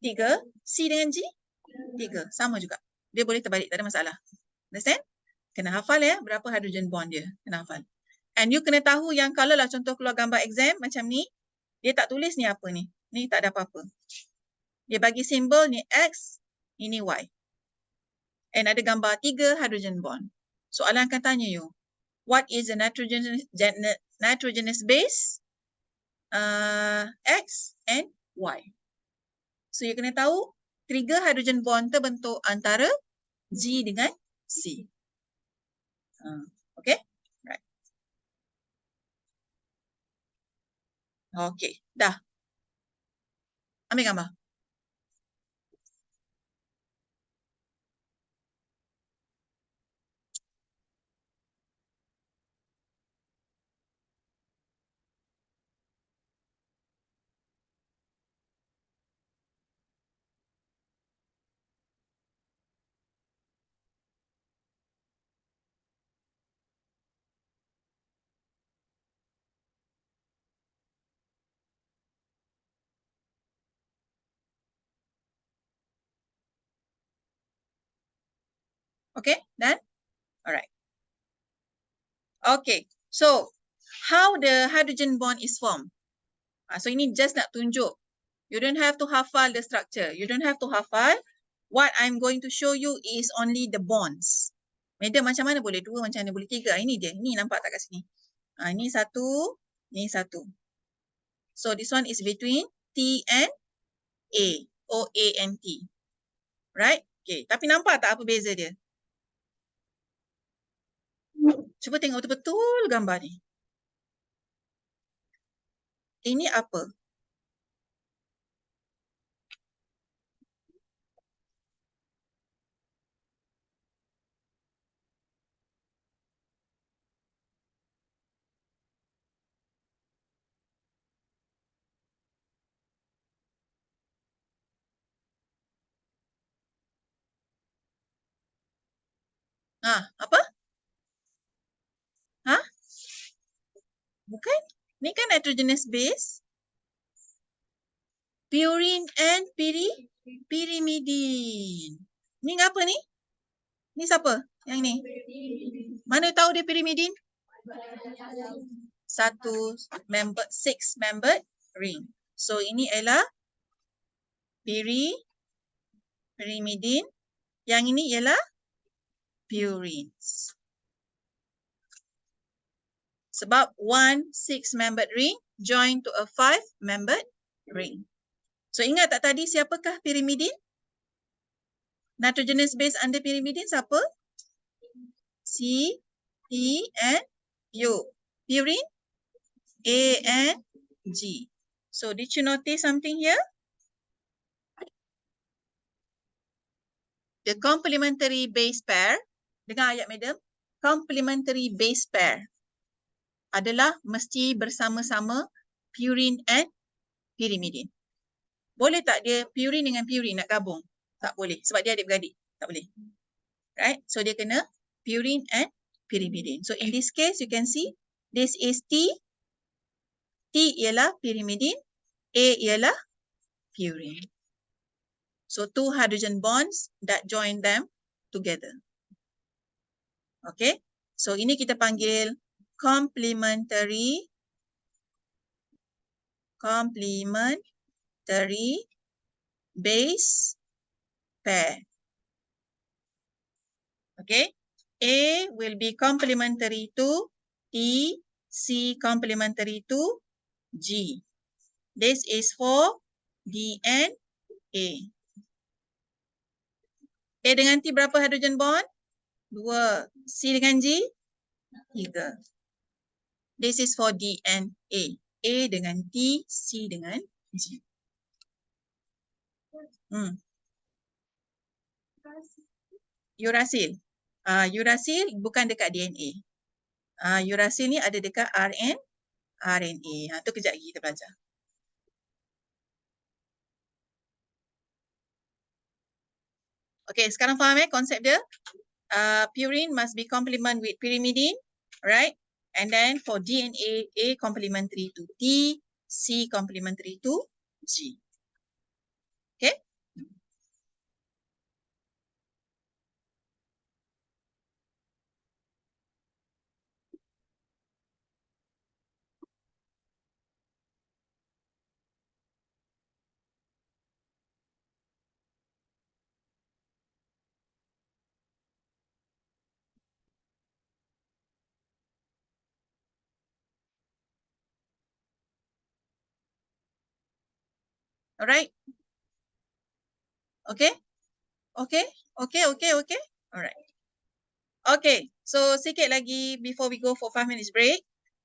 3. C dengan G? 3. Sama juga. Dia boleh terbalik, tak ada masalah. Understand? Kena hafal ya, berapa hydrogen bond dia. Kena hafal. And you kena tahu yang kalau lah contoh keluar gambar exam macam ni, dia tak tulis ni apa ni. Ni tak ada apa-apa. Dia bagi simbol ni X, ini Y. And ada gambar 3 hydrogen bond. Soalan akan tanya you, what is the nitrogenous base? X and Y. So you kena tahu 3 hydrogen bond terbentuk antara G dengan C. Okay? Right. Okay. Dah. Ambil gambar. Okay, done? Alright. Okay, so how the hydrogen bond is formed? So ini just nak tunjuk. You don't have to hafal the structure. You don't have to hafal. What I'm going to show you is only the bonds. Madam, macam mana boleh dua, macam mana boleh tiga? Ini dia. Ini nampak tak kat sini? Ini satu, ini satu. So this one is between T and A. O, A and T. Right? Okay. Tapi nampak tak apa beza dia? Cuba tengok betul-betul gambar ni. Ini apa? Apa? Bukan? Ni kan nitrogenous base. Purine and pyrimidine. Ni apa ni? Ni siapa? Yang ni. Mana tahu dia pyrimidine? Satu member, 6-membered ring. So ini ialah pyrimidine. Yang ini ialah purines. Sebab one 6-membered ring join to a 5-membered ring. So ingat tak tadi siapakah pyrimidine? Nitrogenous base under pyrimidine siapa? C, E and U. Purine, A and G. So did you notice something here? The complementary base pair, dengar ayat madam, complementary base pair adalah mesti bersama-sama purine and pyrimidine. Boleh tak dia purine dengan purine nak gabung? Tak boleh sebab dia adik-beradik. Tak boleh. Right? So dia kena purine and pyrimidine. So in this case you can see this is T. T ialah pyrimidine, A ialah purine. So two hydrogen bonds that join them together. Okay. So ini kita panggil complementary base pair. Okay. A will be complementary to T, C complementary to G. This is for D and A. A dengan T berapa hydrogen bond? 2. C dengan G? 3. This is for D and A. A dengan T, C dengan G. Urasil. Urasil bukan dekat DNA. Urasil ni ada dekat RNA. Tu kejap lagi kita belajar. Okay, sekarang faham konsep dia? Purine must be complement with pyrimidine, right? And then for DNA, A complementary to T, C complementary to G. Okay? Alright? Okay? Okay? Alright. Okay, so sikit lagi before we go for 5 minutes break.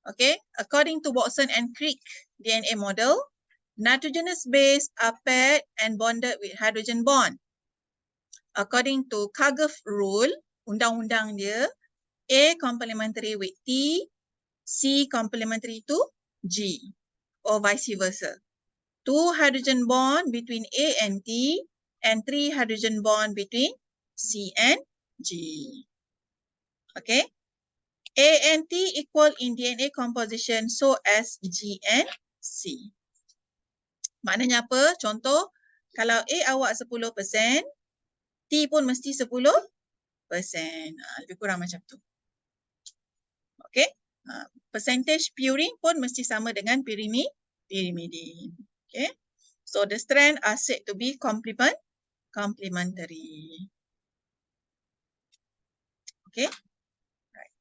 Okay, according to Watson and Crick DNA model, nitrogenous base are paired and bonded with hydrogen bond. According to Kagev rule, undang-undang dia, A complementary with T, C complementary to G, or vice versa. 2 hydrogen bond between A and T, and 3 hydrogen bond between C and G. Okay. A and T equal in DNA composition, so as G and C. Maknanya apa? Contoh, kalau A awak 10%, T pun mesti 10%. Lebih kurang macam tu. Okay. Percentage purine pun mesti sama dengan pyrimidine. Okay. So the strand are said to be complementary. Okay. Right.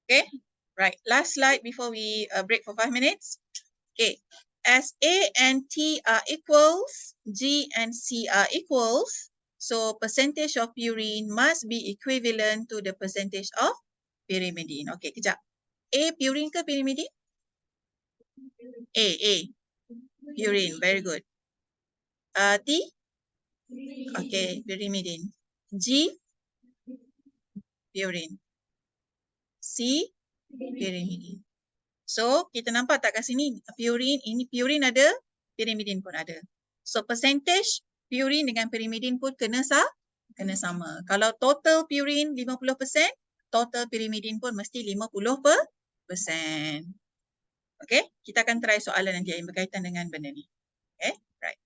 Okay. Right. Last slide before we break for 5 minutes. Okay. As A and T are equals, G and C are equals, so percentage of purine must be equivalent to the percentage of pyrimidine. Okay, kejap. A purine ke pyrimidine? A. Purine, very good. T? Okay, pyrimidine. G? Purine. C? Pyrimidine. So, kita nampak tak kat sini? Purine, ini purine ada, pyrimidine pun ada. So, percentage purine dengan pyrimidine pun kena sama. Kalau total purine 50%, total pyrimidine pun mesti 50%. Okay, kita akan try soalan nanti yang berkaitan dengan benda ni. Okay, right.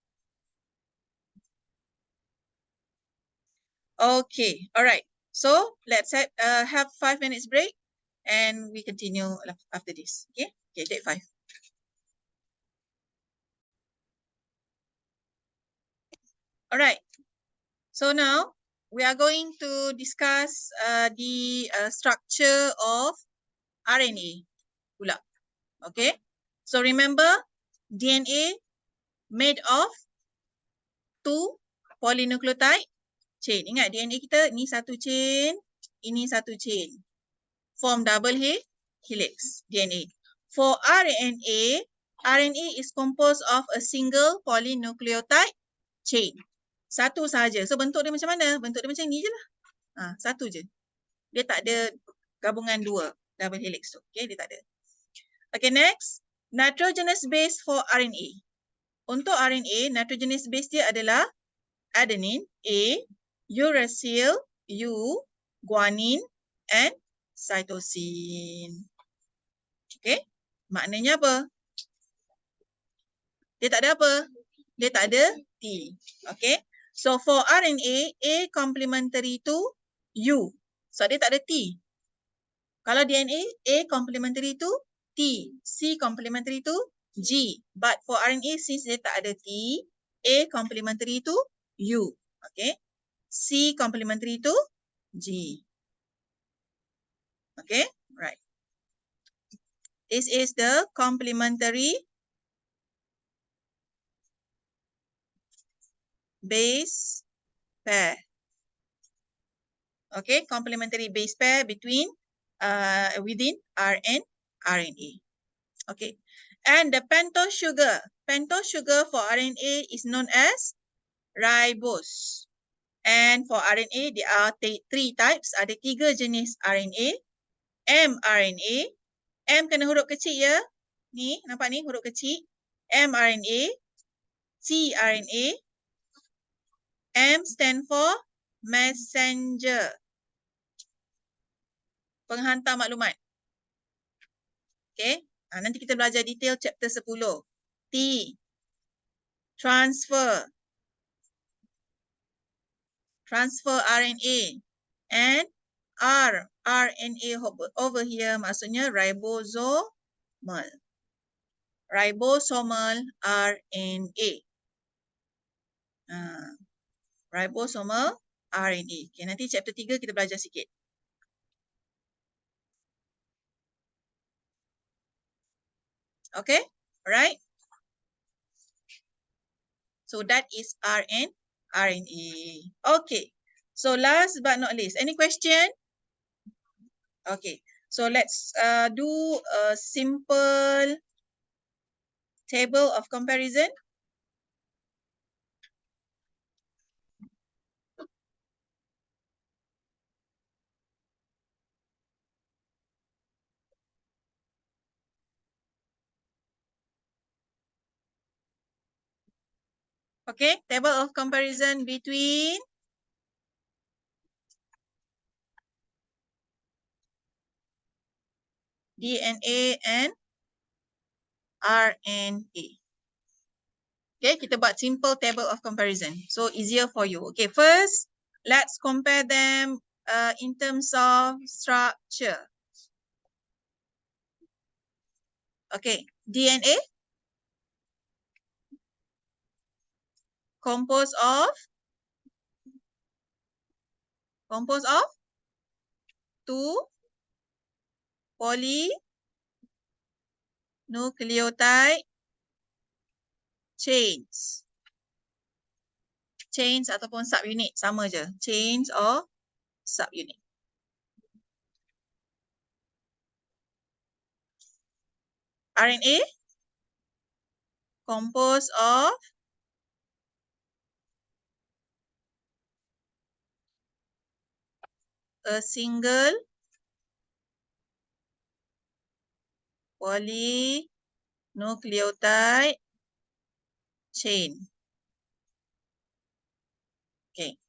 Okay, alright. So, let's have 5 minutes break and we continue after this. Okay, take 5. Alright. So now we are going to discuss the structure of RNA pula. Okay. So remember DNA made of 2 polynucleotide chain. Ingat DNA kita ni satu chain, ini satu chain. Form double helix DNA. For RNA is composed of a single polynucleotide chain. Satu sahaja. So bentuk dia macam mana? Bentuk dia macam ni je lah. Satu je. Dia tak ada gabungan 2 double helix tu. Okay, dia tak ada. Okay, next. Nitrogenous base for RNA. Untuk RNA, nitrogenous base dia adalah adenine, A, uracil, U, guanine, and cytosine. Okay, maknanya apa? Dia tak ada apa? Dia tak ada T. Okay, so for RNA, A complementary to U. So dia tak ada T. Kalau DNA, A complementary to T, C complementary to G. But for RNA, since dia tak ada T, A complementary to U. Okay. C complementary to G. Okay. Right. This is the complementary base pair. Okay. Complementary base pair between within R and RNA. Okay. And the Pento sugar for RNA is known as ribose. And for RNA, there are 3 types. Ada 3 jenis RNA. mRNA. M kena huruf kecil ya. Ni, nampak ni huruf kecil. mRNA. tRNA. M stand for messenger. Penghantar maklumat. Okay. Nanti kita belajar detail chapter 10. T. Transfer RNA. And R, RNA over here maksudnya ribosomal. Ribosomal RNA. Ribosomal RNA. Okay, nanti chapter 3 kita belajar sikit. Okay, alright. So that is RNA. Okay, so last but not least, any question? Okay, so let's do a simple table of comparison. Okay, table of comparison between DNA and RNA. Okay, kita buat simple table of comparison. So easier for you. Okay, first, let's compare them in terms of structure. Okay, DNA composed of two polynucleotide chains. Chains ataupun subunit sama je. Chains or subunit. RNA composed of a single polynucleotide chain. Okay.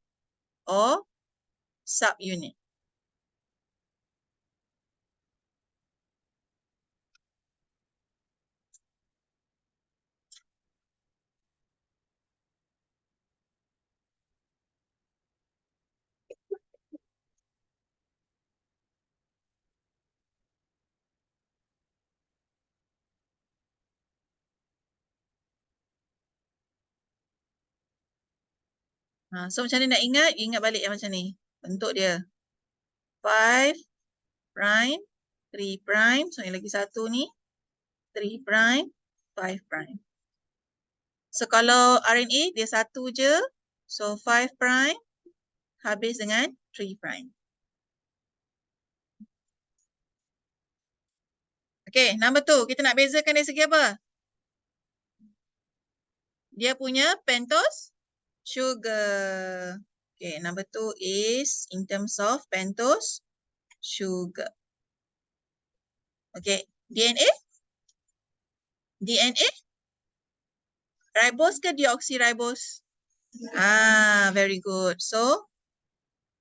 Or subunit. So macam ni nak ingat, ingat balik yang macam ni. Bentuk dia. 5 prime, 3 prime. So yang lagi satu ni 3 prime, 5 prime. So kalau RNA dia satu je. So 5 prime habis dengan 3 prime. Okay, number 2. Kita nak bezakan dari segi apa? Dia punya Pento Sugar. Okay, number 2 is in terms of Pento Sugar. Okay, DNA? DNA? Ribose ke deoxyribose? Very good. So,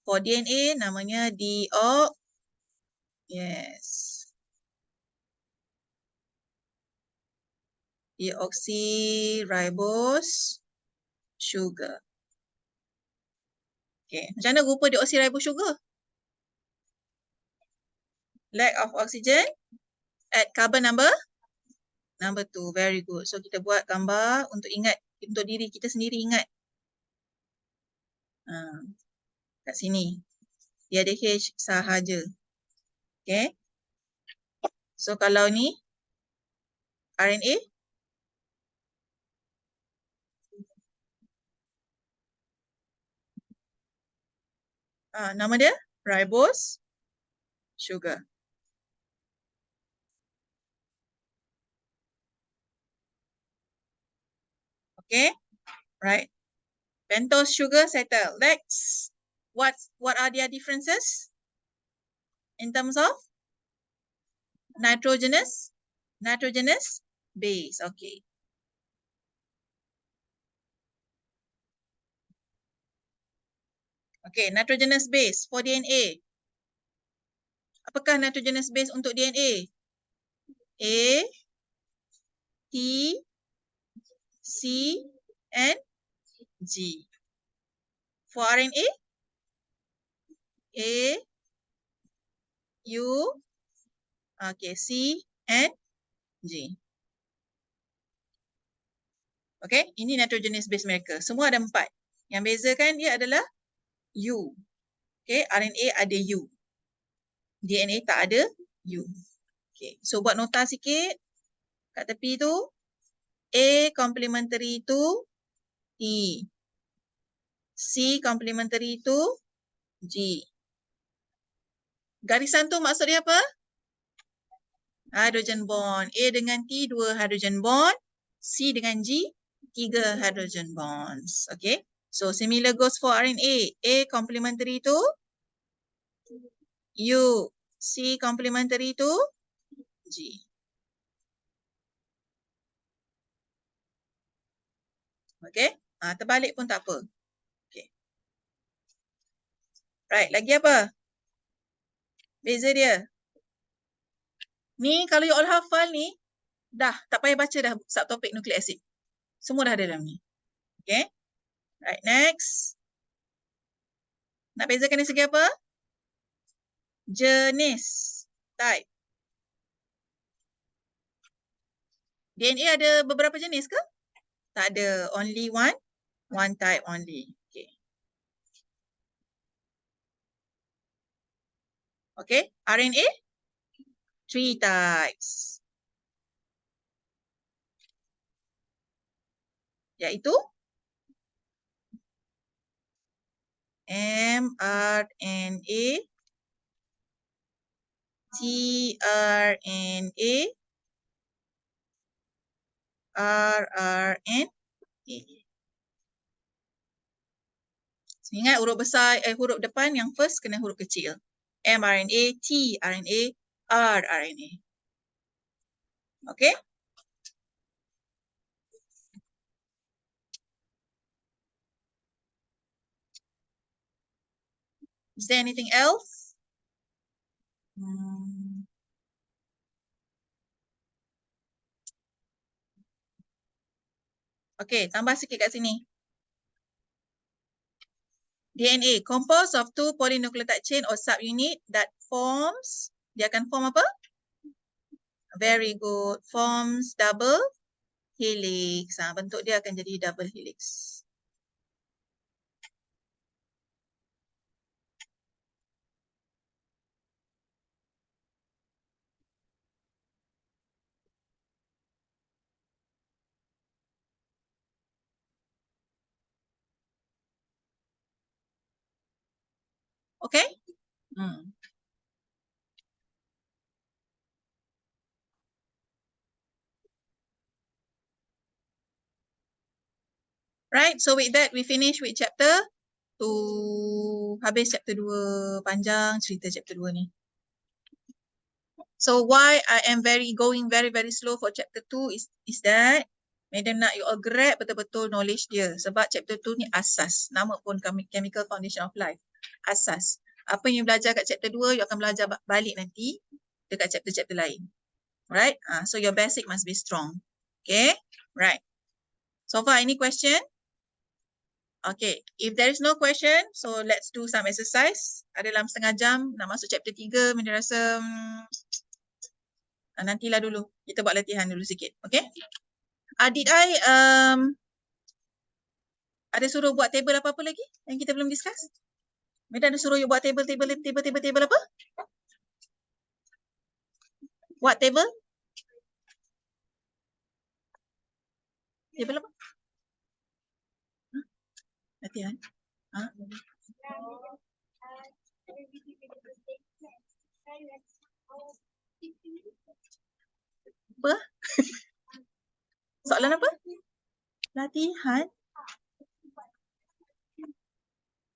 for DNA namanya deoxyribose sugar. Okay, macam mana rupa deoxyribose sugar? Lack of oxygen at carbon number 2. Very good. So kita buat gambar untuk ingat, untuk diri kita sendiri ingat. Kat sini. Dia ada H sahaja. Okay. So kalau ni RNA. Nama dia ribose sugar. Okay. Right. Pento sugar settle. Next. What are their differences? In terms of nitrogenous base. Okay. Okay, nitrogenous base for DNA. Apakah nitrogenous base untuk DNA? A, T, C, and G. For RNA? A, U, okay, C, and G. Okay, ini nitrogenous base mereka. Semua ada 4. Yang bezakan dia adalah U. Okay, RNA ada U. DNA tak ada U. Okay, so buat nota sikit. Kat tepi tu, A complementary to T. C complementary to G. Garisan tu maksud dia apa? Hydrogen bond. A dengan T, 2 hydrogen bond. C dengan G, 3 hydrogen bonds. Okay. So similar goes for RNA. A complementary to U. C complementary to G. Okay. Terbalik pun tak apa. Okay. Right. Lagi apa? Beza dia. Ni kalau you all hafal ni, Dah, tak payah baca dah subtopik nucleic acid. Semua dah ada dalam ni. Okay. Right, next. Nak bezakan dari segi apa? Jenis. Type. DNA ada beberapa jenis ke? Tak ada. Only one type only. Okay. Okay. RNA? 3 types. Iaitu mRNA, tRNA, rRNA. So, ingat huruf besar, huruf depan yang first kena huruf kecil. mRNA, tRNA, rRNA. Okay? Is there anything else? Okay, tambah sikit kat sini. DNA, composed of 2 polynucleotide chain or subunit that forms, dia akan form apa? Very good. Forms double helix. Bentuk dia akan jadi double helix. Okay? Right, so with that we finish with chapter 2. Habis chapter 2. Panjang cerita chapter 2 ni. So why I am going very slow for chapter 2 is that Madam nak you all grab betul-betul knowledge dia. Sebab chapter 2 ni asas. Nama pun Chemical Foundation of Life. Asas. Apa yang you belajar kat chapter 2, you akan belajar balik nanti dekat chapter-chapter lain. Right? So your basic must be strong. Okay? Right. So far, any question? Okay. If there is no question, so let's do some exercise. Ada dalam setengah jam, nak masuk chapter 3, Madam rasa nantilah dulu. Kita buat latihan dulu sikit. Okay? Did I ada suruh buat table apa-apa lagi yang kita belum discuss? Madam ada suruh you buat table apa? Buat table? Table apa? Latihan. Apa? Soalan apa? Latihan.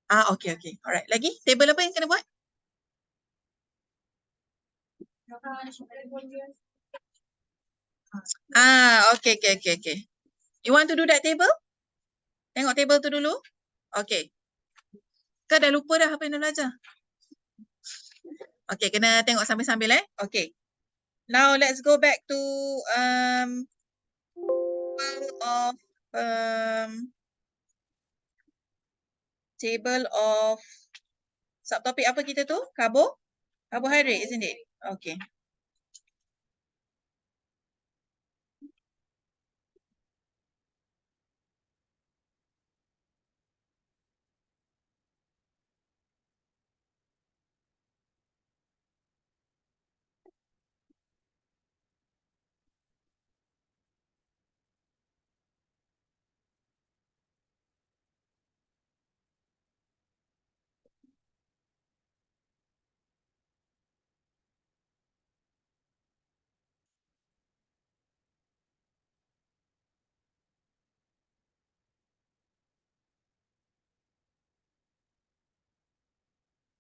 Okay. Alright. Lagi? Table apa yang kena buat? Okay. You want to do that table? Tengok table tu dulu. Okay. Kau dah lupa dah apa yang dah belajar? Okay, kena tengok sambil-sambil Okay. Now let's go back to table of subtopic apa kita tu? Carbohydrate, isn't it? Okay.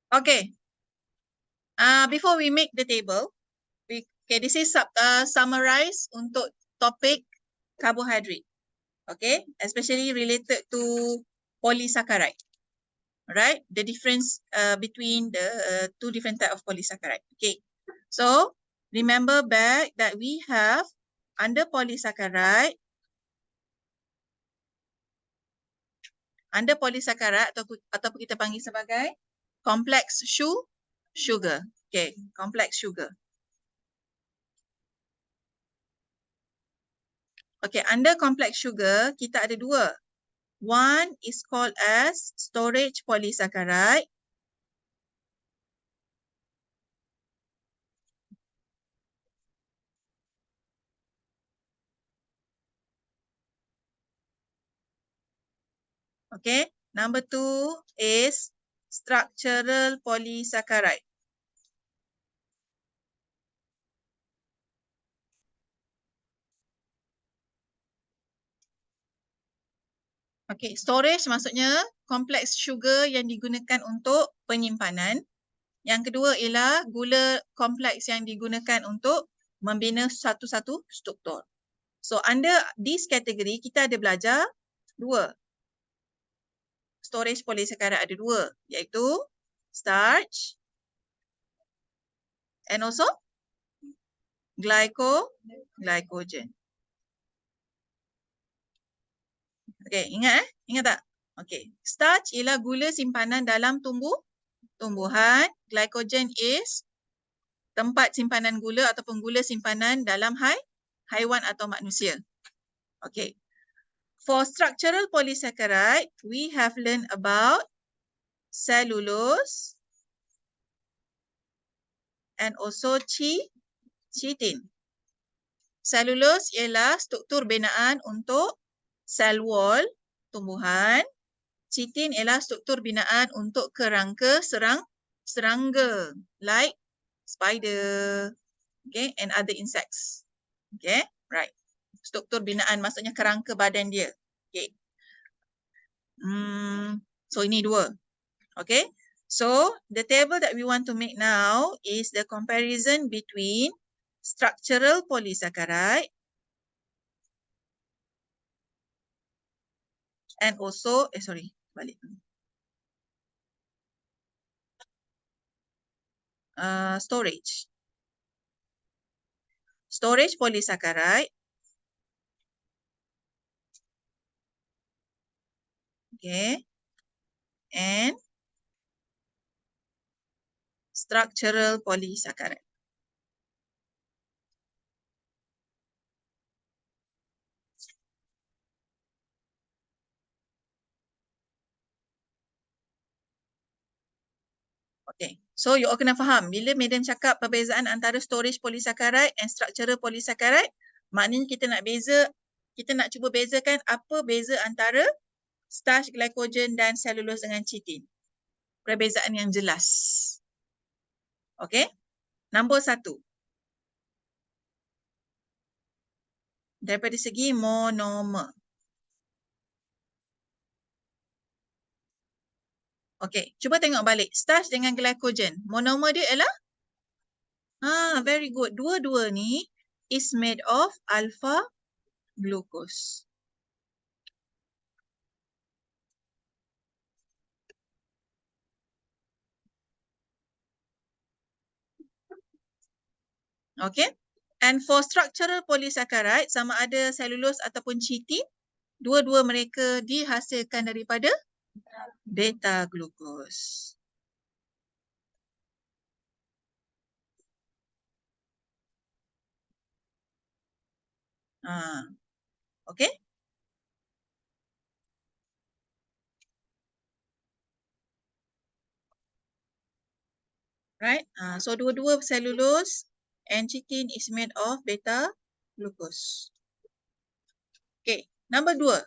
Okay. Before we make the table, this is summarize untuk topik carbohydrate. Okay, especially related to polysaccharide. Right, the difference between the 2 different type of polysaccharide. Okay, so remember back that we have under polysaccharide, ataupun kita panggil sebagai complex sugar. Okay, complex sugar. Okay, under complex sugar, kita ada dua. One is called as storage polysaccharide. Okay, number two is structural polysaccharide. Okay, storage maksudnya kompleks sugar yang digunakan untuk penyimpanan. Yang kedua ialah gula kompleks yang digunakan untuk membina satu-satu struktur. So under this category, kita ada belajar dua. Storage polysaccharide ada dua, iaitu starch and also glycogen. Okay, ingat tak? Okay, starch ialah gula simpanan dalam tumbuhan. Glycogen is tempat simpanan gula ataupun gula simpanan dalam haiwan atau manusia. Okay. For structural polysaccharide, we have learned about cellulose and also chitin. Cellulose ialah struktur binaan untuk sel wall tumbuhan. Chitin ialah struktur binaan untuk kerangka serangga like spider, okay, and other insects. Okay, right. Struktur binaan maksudnya kerangka badan dia. Okay. So ini dua. Okay. So the table that we want to make now is the comparison between structural polysaccharide and also, balik. Storage. Storage polysaccharide. Okay. And structural polysaccharide. Okay. So you all kena faham, bila Madam cakap perbezaan antara storage polysaccharide and structural polysaccharide, maknanya kita nak cuba bezakan apa beza antara starch, glycogen dan cellulose dengan chitin. Perbezaan yang jelas. Okay. Nombor satu. Daripada segi monomer. Okay, cuba tengok balik. Starch dengan glycogen. Monomer dia ialah? Very good. Dua-dua ni is made of alpha glucose. Okay. And for structural polysaccharide, sama ada cellulose ataupun chitin, dua-dua mereka dihasilkan daripada beta glucose. Okay. Right. So dua-dua cellulose and chitin is made of beta glucose. Okay. Nombor dua.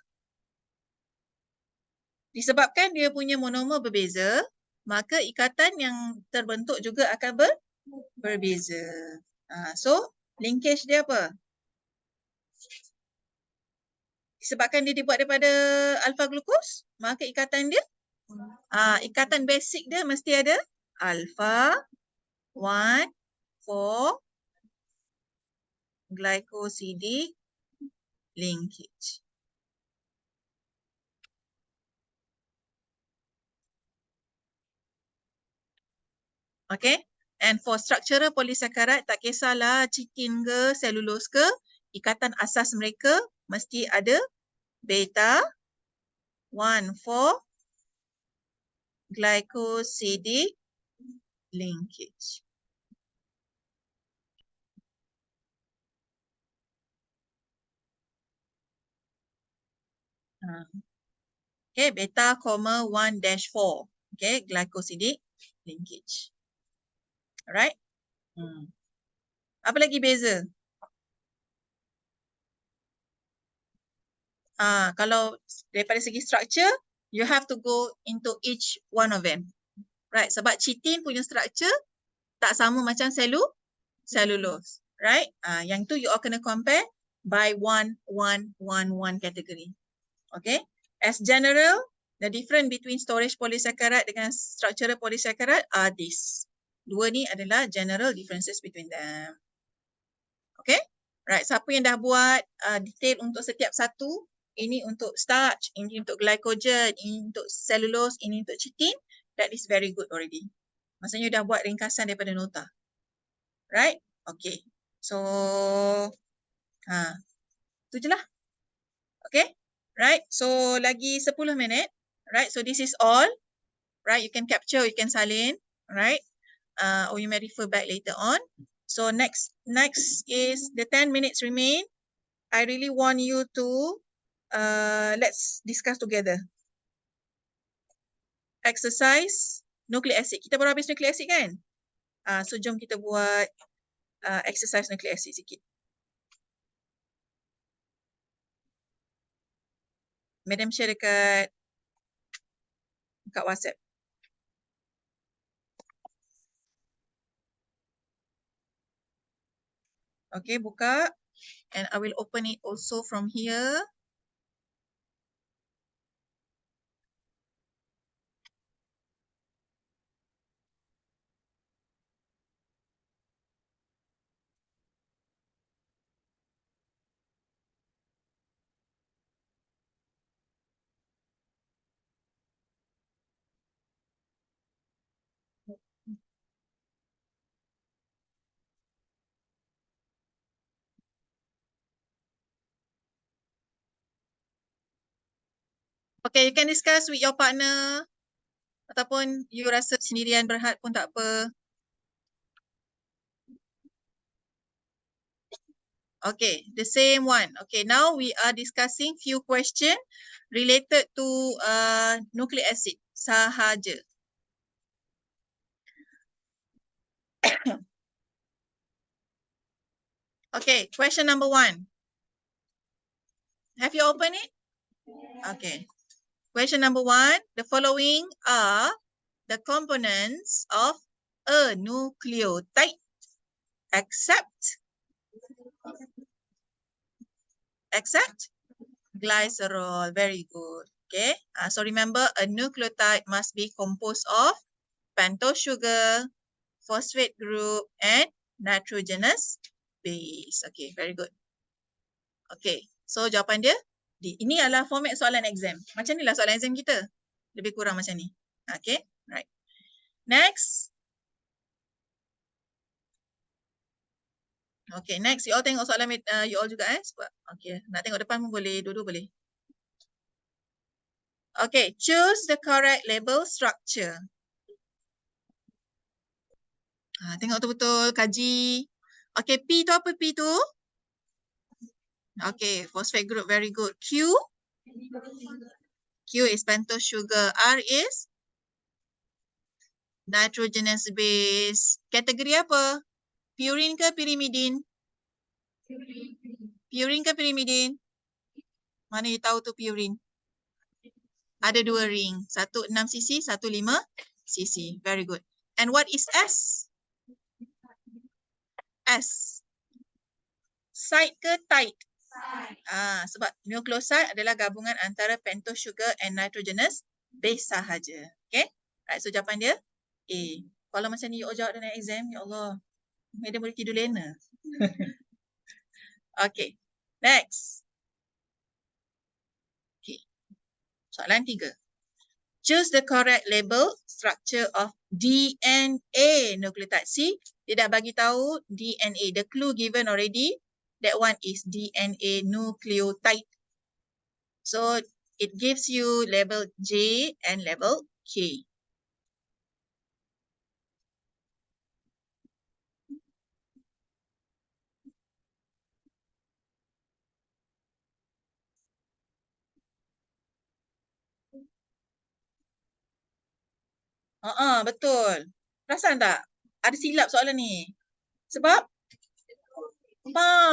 Disebabkan dia punya monomer berbeza, maka ikatan yang terbentuk juga akan berbeza. So linkage dia apa? Disebabkan dia dibuat daripada alpha glucose, maka ikatan dia, ikatan basic dia mesti ada alpha 1 for glycosidic linkage. Okay. And for structural polysaccharide, tak kisahlah chitin ke, cellulose ke, ikatan asas mereka mesti ada beta 1,4 glycosidic linkage. Okay, beta, 1-4. Okay, glycosidic linkage. Alright. Apa lagi beza? Kalau daripada segi structure, you have to go into each one of them. Right, sebab chitin punya structure tak sama macam cellulose. Right, yang tu you all kena compare by 1-1-1-1 category. Okay, as general, the difference between storage polysaccharide dengan structural polysaccharide are this. Dua ni adalah general differences between them. Okay, right, siapa yang dah buat detail untuk setiap satu, ini untuk starch, ini untuk glycogen, ini untuk cellulose, ini untuk chitin, that is very good already. Maksudnya dah buat ringkasan daripada nota. Right? Okay. So, tu je lah. Okay? Right? So, lagi 10 minit. Right? So, this is all. Right? You can capture, you can salin. Right? Or you may refer back later on. So, next is the 10 minutes remain. I really want you to, let's discuss together. Exercise nucleic acid. Kita baru habis nucleic acid kan? So, jom kita buat exercise nucleic acid sikit. Madam share dekat WhatsApp. Okay, buka. And I will open it also from here. Okay, you can discuss with your partner. Ataupun you rasa sendirian berhad pun tak apa. Okay, the same one. Okay, now we are discussing few questions related to nucleic acid sahaja. Okay, question number 1. Have you opened it? Okay. Question number 1. The following are the components of a nucleotide except glycerol. Very good. Okay. So remember, a nucleotide must be composed of Pento Sugar, phosphate group, and nitrogenous base. Okay, very good. Okay, so jawapan dia D. Ini adalah format soalan exam. Macam ni lah soalan exam kita. Lebih kurang macam ni. Okay, right. Next. Okay, next. You all tengok soalan you all juga sebab okay, nak tengok depan pun boleh, dua-dua boleh. Okay, choose the correct label structure. Tengok betul-betul, kaji. Okay, P tu apa P tu? Okay, phosphate group, very good. Q is Pento Sugar. R is Nitrogenous Base. Kategori apa? Purine ke pyrimidine? Purine ke pyrimidine? Mana you tahu tu purine? Ada 2 ring. Satu 6 cc, satu 5 cc. Very good. And what is S? S. Side ke tight? Sebab nucleoside adalah gabungan antara Pento Sugar and Nitrogenous Base sahaja. Okay? Right, so jawapan dia A. Kalau macam ni you all jawab dalam exam, ya Allah. Madam boleh tidur lena. Okay. Next. Okay. Soalan 3. Choose the correct label structure of DNA nucleotide. See, dia dah bagi tahu DNA. The clue given already. That one is DNA nucleotide. So it gives you label J and label K. Betul. Perasan tak? Ada silap soalan ni. Sebab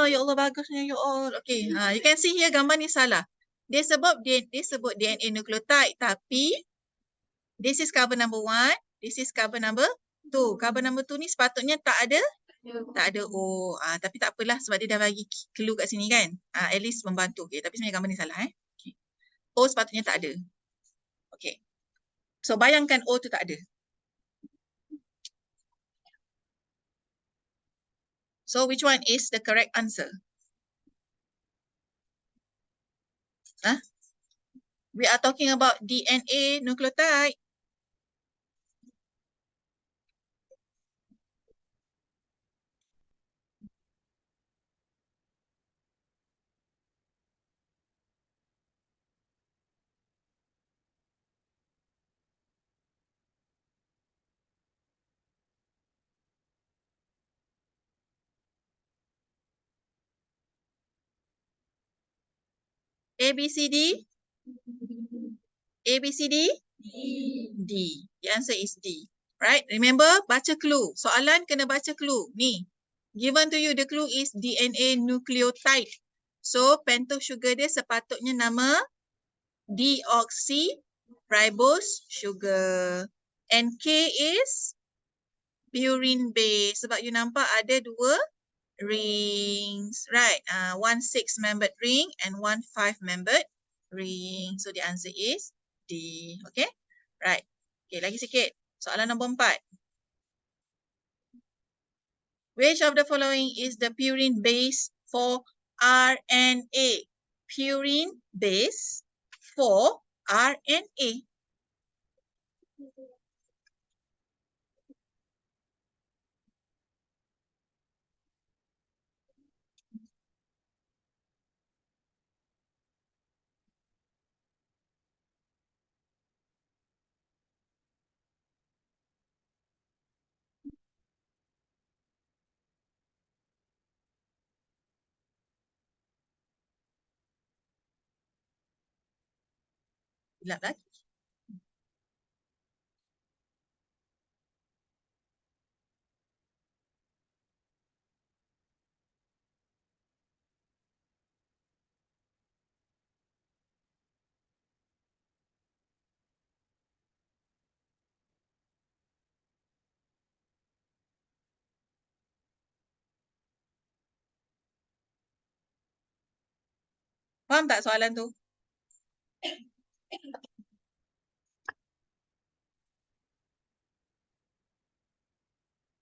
ya Allah bagusnya ya Allah. Okay, you can see here gambar ni salah. Dia sebut DNA nucleotide tapi this is carbon number 1, this is carbon number 2. Carbon number 2 ni sepatutnya tak ada O. Tapi tak apalah sebab dia dah bagi clue kat sini kan. At least membantu. Okay, tapi sebenarnya gambar ni salah Okay. O sepatutnya tak ada. Okay. So bayangkan O tu tak ada. So which one is the correct answer? We are talking about DNA nucleotide. A, B, C, D? A, B, C, D? D. The answer is D. Right? Remember, baca clue. Soalan kena baca clue. Ni. Given to you, the clue is DNA nucleotide. So, Pento Sugar dia sepatutnya nama deoxyribose sugar. And K is Purine Base. Sebab you nampak ada dua rings. Right? One 6-membered ring and one 5-membered ring. So, the answer is D. Okay? Right. Okay, lagi sikit. Soalan nombor 4. Which of the following is the purine base for RNA? Purine base for RNA. Gelap lagi. Faham tak soalan tu?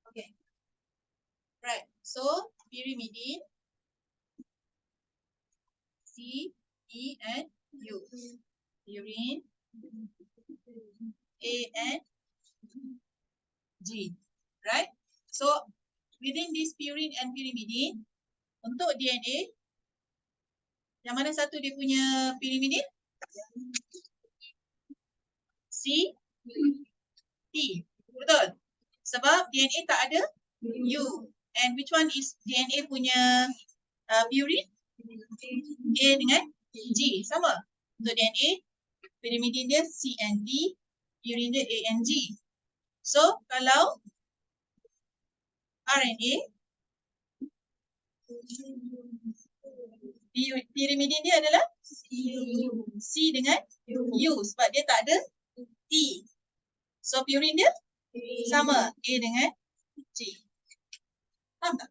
Okay. Right. So, pyrimidine, C, E, and U. Purine, A, and G. Right? So, within this purine and pyrimidine, untuk DNA, yang mana satu dia punya pyrimidine? C, T. Betul? Sebab DNA tak ada U. And which one is DNA punya purine? A dengan G. Sama. Untuk DNA, pyrimidine dia C and T, purine dia A and G. So, kalau RNA, pyrimidine dia adalah C dengan U sebab dia tak ada T. So, purine dia sama A dengan G. Faham tak?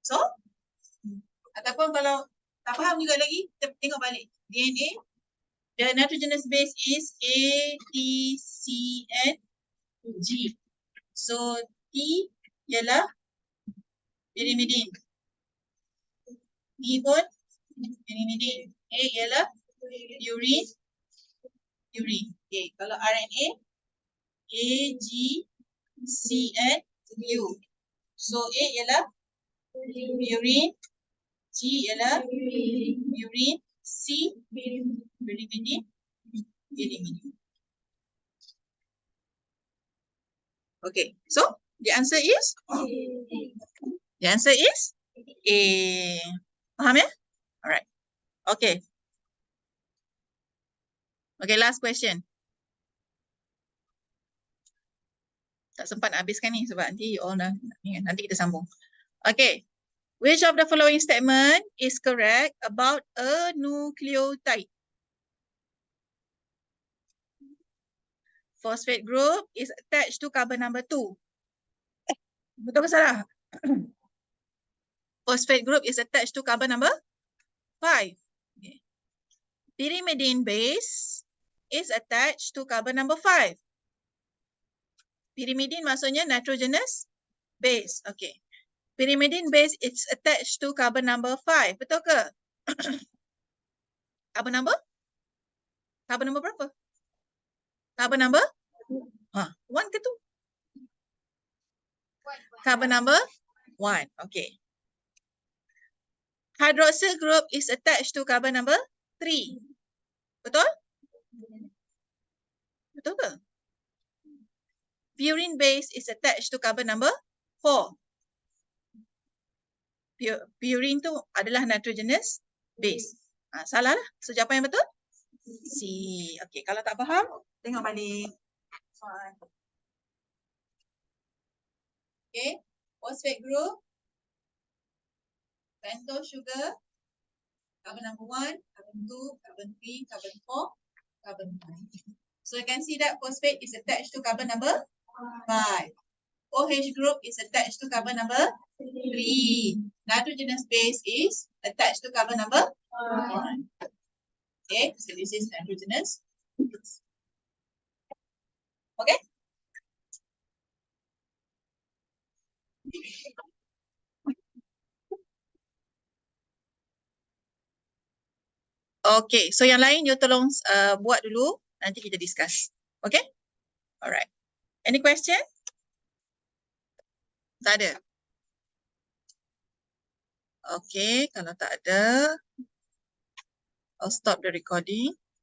So, ataupun kalau tak faham juga lagi, kita tengok balik. DNA, the nitrogenous base is A, T, C, and G. So, T ialah pyrimidine. T pun pyrimidine. A ialah purine. Okay. Kalau RNA, A, G, C, and U. So, A ialah Purine. G ialah purine. C pyrimidine. Pyrimidine. Okay, so the answer is A. Faham ya? Alright. Okay. Okay, last question. Tak sempat nak habiskan ni sebab nanti you all nanti kita sambung. Okay. Which of the following statement is correct about a nucleotide? Phosphate group is attached to carbon number 2. Betul ke salah? Phosphate group is attached to carbon number 5. Okay. Pyrimidine base is attached to carbon number 5. Pyrimidine maksudnya nitrogenous base. Okay. Pyrimidine base is attached to carbon number 5. Betul ke? Carbon number? Carbon number berapa? Carbon number? 1 ke 2? Carbon number 1. Okay. Hydroxyl group is attached to carbon number 3. Betul? Betul ke? Purine base is attached to carbon number 4. Purine tu adalah nitrogenous base. Salah lah. So jawapan yang betul? C. Okay, kalau tak faham, tengok balik. Okay, phosphate group, Pento Sugar, carbon number 1, carbon 2, carbon 3, carbon 4, carbon 5. So you can see that phosphate is attached to carbon number 5. OH group is attached to carbon number 3. Nitrogenous base is attached to carbon number 1. Okay, so this is nitrogenous base. Okay? Okay, so yang lain you tolong buat dulu, nanti kita discuss. Okay? Alright. Any question? Tak ada? Okay, kalau tak ada, I'll stop the recording.